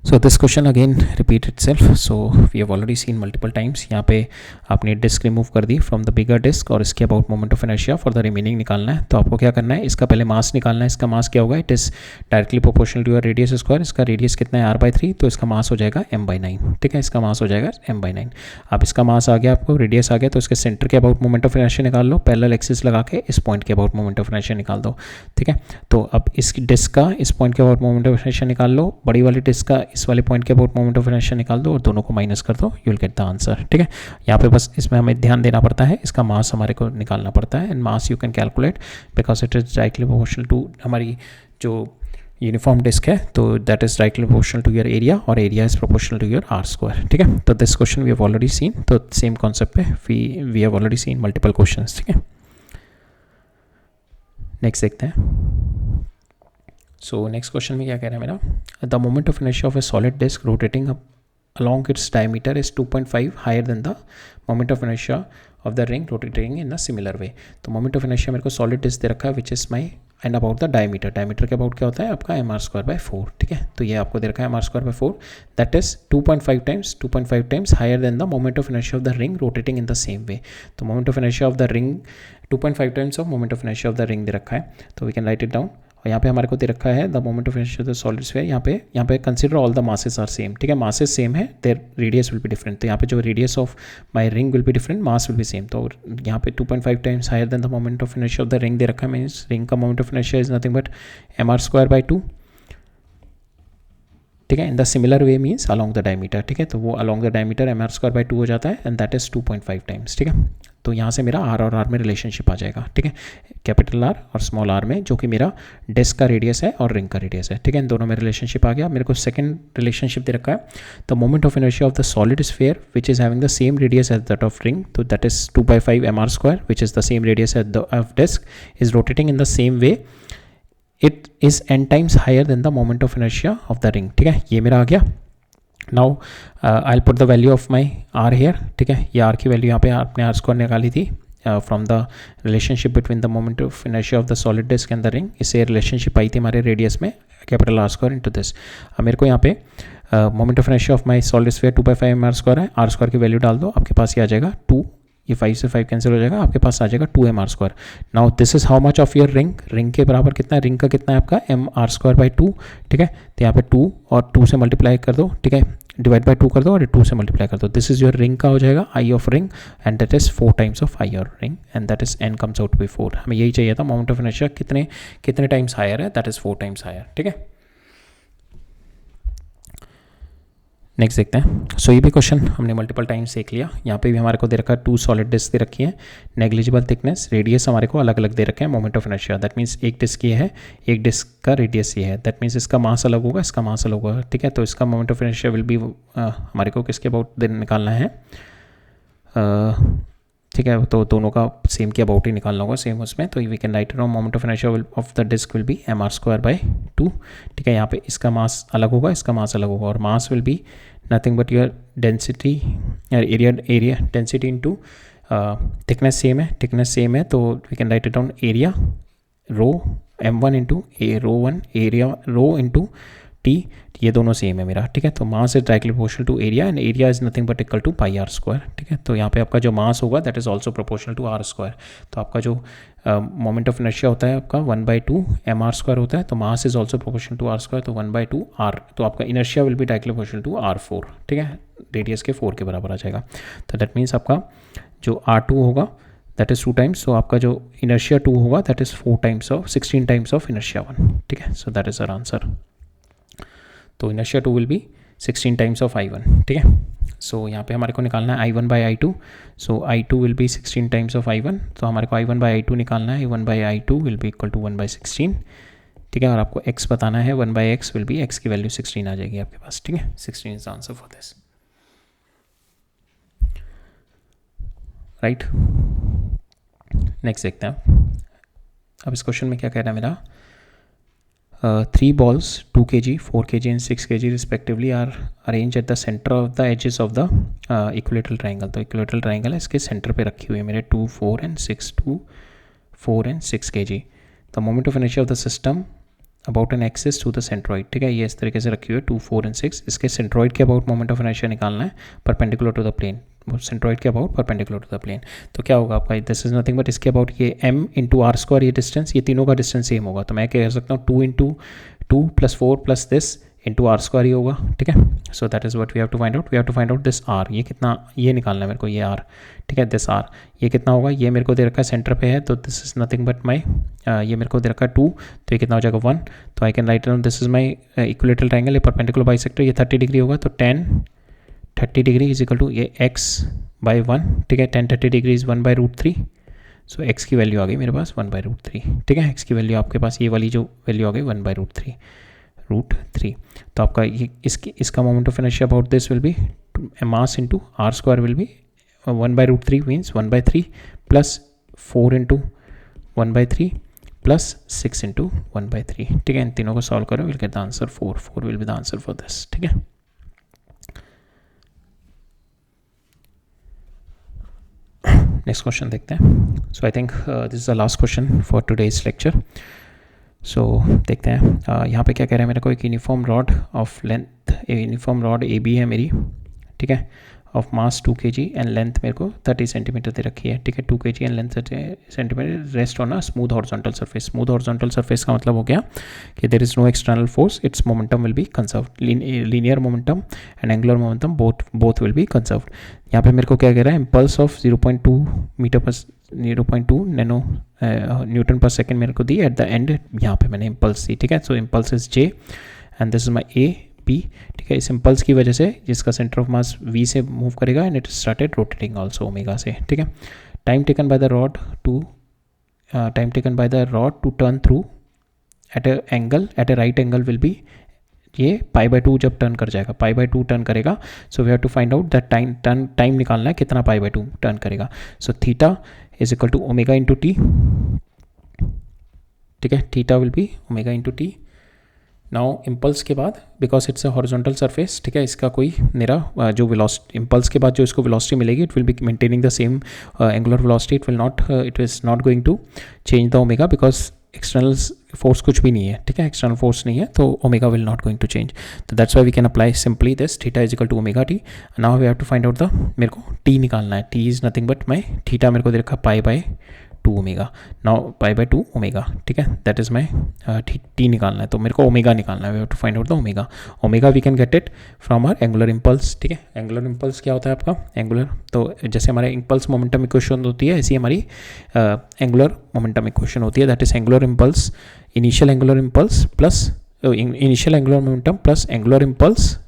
So this question again repeat itself. So we have already seen multiple times. यहाँ पे आपने डिस्क रिमूव कर दी फ्रॉम द बिगर डिस्क और इसके about moment of inertia for the remaining निकालना है. तो आपको क्या करना है, इसका पहले मास निकालना है. इसका मास क्या होगा, it is directly proportional to your radius square. इसका रेडियस कितना है r/3, तो इसका मास हो जाएगा m/9. ठीक है, इसका मास हो जाएगा m/9. अब इसका मास आ गया, आपको रेडियस आ गया, तो इसके सेंटर के अबाउट मोमेंट ऑफ इनर्शिया निकाल लो. पैरेलल एक्सिस लगा के इस पॉइंट के अबाउट मोमेंट ऑफ इनर्शिया निकाल दो. ठीक है, तो अब इस डिस्क का इस पॉइंट के अबाउट मोमेंट ऑफ इनर्शिया निकाल लो. बड़ी वाली डिस्क का इस वाले पॉइंट के अबाउट मोमेंट ऑफ इनर्शिया निकाल दो और दोनों को माइनस कर दो, you will get the answer. ठीक है, यहाँ पे बस इसमें हमें ध्यान देना पड़ता है, इसका मास हमारे को निकालना पड़ता है, and mass you can calculate because it is directly proportional to हमारी जो यूनिफॉर्म डिस्क है, तो that is directly proportional to your area, और area is proportional to your R square. ठीक है, तो this question we have already seen, तो same concept पे we have already seen multiple questions. ठीक है, नेक्स्ट देखते हैं। सो नेक्स्ट क्वेश्चन में क्या कह रहा है मेरा, the moment of inertia of a solid disc rotating along its diameter is 2.5 higher than the moment of inertia of the ring rotating in a similar way। तो moment of inertia मेरे को solid disk दे रखा है which is my and about the diameter, diameter के about क्या होता है आपका mr square by 4। ठीक है, तो ये आपको दे रखा है mr square by 4, that is 2.5 times higher than the moment of inertia of the ring rotating in the same way। तो moment of inertia of the ring 2.5 times of moment of inertia of the ring दे रखा है, तो we can write it down। और यहाँ पे हमारे को दे रखा है the moment of inertia of the solid sphere, यहाँ पे consider all the masses are same. ठीक है, मासेस सेम है, their radius will be different, तो यहाँ पे जो radius of my ring will be different, mass will be same. तो यहाँ पे 2.5 times higher than the moment of inertia of the ring दे रखा है, मीन्स रिंग का moment of inertia is nothing but mr square by 2। ठीक है, in the similar way means along the diameter. ठीक है, तो वो along the diameter mr square by 2 हो जाता है, एंड दैट इज 2.5 टाइम्स। ठीक है, तो यहाँ से मेरा आर और आर में रिलेशनशिप आ जाएगा। ठीक है, कैपिटल आर और स्मॉल आर में, जो कि मेरा डिस्क का रेडियस है और रिंग का रेडियस है। ठीक है, इन दोनों में रिलेशनशिप आ गया। मेरे को सेकंड रिलेशनशिप दे रखा है, the moment of inertia of the solid sphere which is having the same radius as that of ring, तो that is 2/5 mr square which is the same radius as the of disc, is rotating in the same way, it is n times higher than the moment of inertia of the ring. ठीक है, ये मेरा आ गया। Now I will put the value of my are here. ठीक है, ये are की वैल्यू यहाँ पे आपने आर स्क्वायर निकाली थी from the relationship between the moment of inertia of the solid disc and the ring, इससे रिलेशनशिप आई थी हमारे रेडियस में, capital R square into this. अब मेरे को यहाँ पे moment of inertia of my solid sphere 2/5 mr square है, आर स्क्वायर की वैल्यू डाल दो, आपके पास ये आ जाएगा 2, ये 5 से 5 कैंसिल हो जाएगा, आपके पास आ जाएगा 2 mr square. Now this is how much of your ring, ring के बराबर कितना है, रिंग का कितना है आपका mr स्क्वायर बाई 2। ठीक है, तो यहाँ पे 2 और 2 से मल्टीप्लाई कर दो। ठीक है, डिवाइड बाई 2 कर दो और 2 से मल्टीप्लाई कर दो, दिस इज योर रिंग का हो जाएगा I of ring, and that is 4 times of I of ring, and that is n comes out to be 4। हमें यही चाहिए था, मोमेंट ऑफ इनर्शिया कितने टाइम्स हायर है, दैट इज 4 टाइम्स हायर। ठीक है, नेक्स्ट देखते हैं। सो ये भी क्वेश्चन हमने मल्टीपल टाइम्स देख लिया। यहाँ पे भी हमारे को दे रखा है 2 सॉलिड डिस्क दे रखी है, नेग्लिजिबल थिकनेस, रेडियस हमारे को अलग अलग दे रखे हैं moment of inertia, that means एक डिस्क ये है, एक डिस्क का रेडियस ये है, दैट मीन्स इसका मास अलग होगा, इसका मास अलग होगा। ठीक है, तो इसका moment of inertia will B हमारे को किसके अबाउट निकालना है, ठीक है, तो दोनों का सेम के अबाउट ही निकालना होगा, सेम उसमें, तो we can write down moment of inertia of the disc will be mr square by 2। ठीक है, यहाँ पे इसका मास अलग होगा, इसका मास अलग होगा, और mass will be nothing but your density area density into thickness same है, तो we can write it down area rho m1 into rho 1 area rho into T, ये दोनों सेम है मेरा। ठीक है, तो mass is directly proportional to area, and area is nothing but equal to pi R square. ठीक है, तो यहाँ पे आपका जो मास होगा that is also proportional to R square, तो आपका जो मोमेंट ऑफ इनर्शिया होता है आपका 1/2 mr स्क्वायर होता है, तो mass is also proportional to R square, तो 1/2 आर, तो आपका inertia will be directly proportional to r4। ठीक है, रेडियस के 4 के बराबर आ जाएगा, तो दैट मीन्स आपका जो r2 होगा दैट इज 2 टाइम्स, तो आपका जो इनर्शिया 2 होगा that is 4 times of 16 times of inertia 1। ठीक है, so that is our answer. तो inertia 2 will be 16 times of I1। ठीक है, सो यहाँ पे हमारे को निकालना है I1 by I2, so I2 will be 16 times of I1, तो हमारे को I1 बाई I2 निकालना है, I1 by I2 will be equal to 1/16। ठीक है, और आपको x बताना है, 1/x विल बी, x की वैल्यू 16 आ जाएगी आपके पास। ठीक है, 16 is the answer for this, right. Next देखते हैं अब इस क्वेश्चन में क्या कह रहा है मेरा, 3 balls 2 kg, 4 kg and 6 kg respectively are arranged at the center of the edges of the equilateral triangle। तो equilateral triangle है, इसके सेंटर पे रखी हुई है मेरे 2, 4 and 6, 2, 4 and 6 kg। The moment of inertia of the system about an axis to the centroid। ठीक है, ये इस तरीके से रखी हुई है 2, 4 and 6, इसके सेंट्रॉइड के अबाउट मोमेंट ऑफ इनर्शिया निकालना है perpendicular to the plane, centroid के about perpendicular to the plane. तो क्या होगा आपका, दिस इज नथिंग बट इसके अबाउट ये m इंटू आर स्क्वायर, ये डिस्टेंस, ये तीनों का डिस्टेंस सेम होगा, तो मैं कह सकता हूँ 2 + 4 + दिस इंटू आर स्क्वायर ही होगा, ठीक है। So that is what we have to find out. We have to find out this R, ये कितना, ये निकालना है मेरे को, ये आर, ठीक है। दिस आर ये कितना होगा, ये मेरे को दे रखा है सेंटर पे है, तो दिस इज़ नथिंग बट माई, ये मेरे को दे रखा है 2, तो ये कितना हो जाएगा 1। तो I can write down this is my equilateral triangle, ये परपेंडिकुलर बाइसेक्टर, ये 30 डिग्री होगा, तो 30 डिग्री इज इक्वल टू ये x/1, ठीक है। 10-30 डिग्री इज 1/√3। सो x की वैल्यू आ गई मेरे पास 1/√3, ठीक है। x की वैल्यू आपके पास ये वाली जो वैल्यू आ गई 1/√3। तो आपका ये इसका moment of inertia about this will be mass into are square will be 1/√3 means 1/3 plus 4 into 1/3 plus 6 into 1/3, ठीक है। इन तीनों को सॉल्व करो, will get the answer 4 will be the answer for this, ठीक है। नेक्स्ट क्वेश्चन देखते हैं। So I think this is the last question for today's lecture. So देखते हैं यहाँ पे क्या कह रहा है मेरे को, एक uniform rod of length, uniform rod A B है मेरी, ठीक है, of mass 2 kg and length मेरे को 30 सेंटीमीटर दे रखी है, ठीक है। 2 kg and length 30 centimetre, rest on a smooth horizontal surface. Smooth horizontal surface का मतलब हो गया कि there is no external force, its momentum will be conserve, linear momentum and angular momentum both will be conserve. यहाँ पे मेरे को क्या कह रहा है, इम्पल्स ऑफ 0.2 मीटर पर 0.2 नैनो न्यूटन पर सेकेंड मेरे को दी एट द एंड, यहाँ पे मैंने इम्पल्स दी, ठीक है। सो impulse is J and this is my A P, ठीक है। इस इम्पल्स की वजह से जिसका सेंटर ऑफ मास वी से मूव करेगा and it started rotating also omega से, ठीक है। Time taken by the rod to turn through at a right angle will be, ये π/2 जब टर्न कर जाएगा, π/2 टर्न करेगा। So we have to find out that time निकालना है कितना π/2 टर्न करेगा। So theta is equal to omega into T, ठीक है। Theta will be omega into T. Now impulse के बाद, because it's a horizontal surface, ठीक है, इसका कोई मेरा जो वेलोसिटी, इम्पल्स के बाद जो इसको वेलोसिटी मिलेगी, it will be maintaining the same angular velocity, it is not going to change the omega, because external force कुछ भी नहीं है, ठीक है, एक्सटर्नल फोर्स नहीं है, तो omega will not going to change. तो that's why we can apply simply this, theta is equal to omega t. Now we have to find out the, मेरे को टी निकालना है, t is nothing but my theta, मेरे को दे रखा π/2 omega. Now π/2 omega, ठीक है, दैट इज माई टी निकालना है, तो मेरे को ओमेगा निकालना है। We have to find out the omega. Omega we can get it from our angular impulse, ठीक है। एंगुलर इम्पल्स क्या होता है आपका, एंगुलर, तो जैसे हमारे इम्पल्स मोमेंटम इक्वेशन होती है, ऐसी हमारी एंगुलर मोमेंटम इक्वेशन होती है, that is angular impulse, initial angular impulse plus initial angular momentum plus angular impulse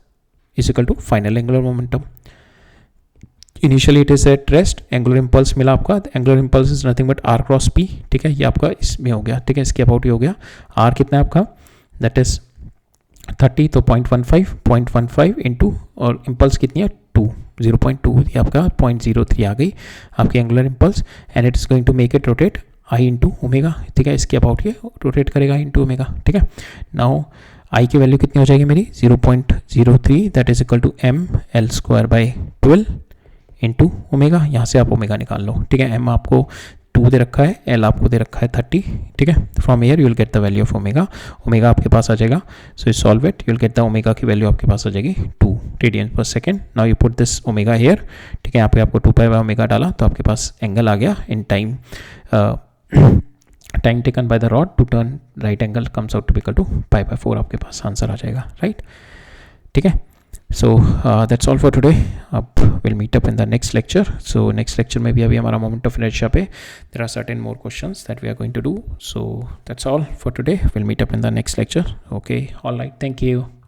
is equal to final angular momentum. Initially it is at rest, angular impulse मिला आपका, angular impulse is nothing but R cross P, ठीक है, ये आपका इसमें हो गया, ठीक है, इसके अबाउट ही हो गया। आर कितना है आपका, दैट इज 30, तो 0.15 इंटू, और इम्पल्स कितनी है 2, 0.2, ये आपका 0.03 आ गई आपकी angular impulse, and it is going to make it rotate I into omega, ठीक है, इसके अबाउट ये रोटेट करेगा इंटू ओमेगा, ठीक है। नाउ आई की वैल्यू कितनी हो जाएगी मेरी 0.03, that is equal to ml²/12 into omega. यहाँ से आप ओमेगा निकाल लो, ठीक है। एम आपको 2 दे रखा है, एल आपको दे रखा है 30, ठीक है। From here you will get the value of omega, omega आपके पास आ जाएगा। So you solve it, you will get the omega की वैल्यू आपके पास आ जाएगी 2 radian per second. Now you put this omega here, ठीक है, यहाँ पे आपको 2π/ओमेगा डाला, तो आपके पास एंगल आ गया in time, time taken by the rod to turn right angle comes out to be equal to π/4, आपके पास आंसर आ जाएगा, राइट, ठीक है। So that's all for today. अब we'll meet up in the next lecture. So next lecture में भी अभी हमारा moment of inertia पे there are certain more questions that we are going to do. So that's all for today. We'll meet up in the next lecture. Okay, all right, thank you.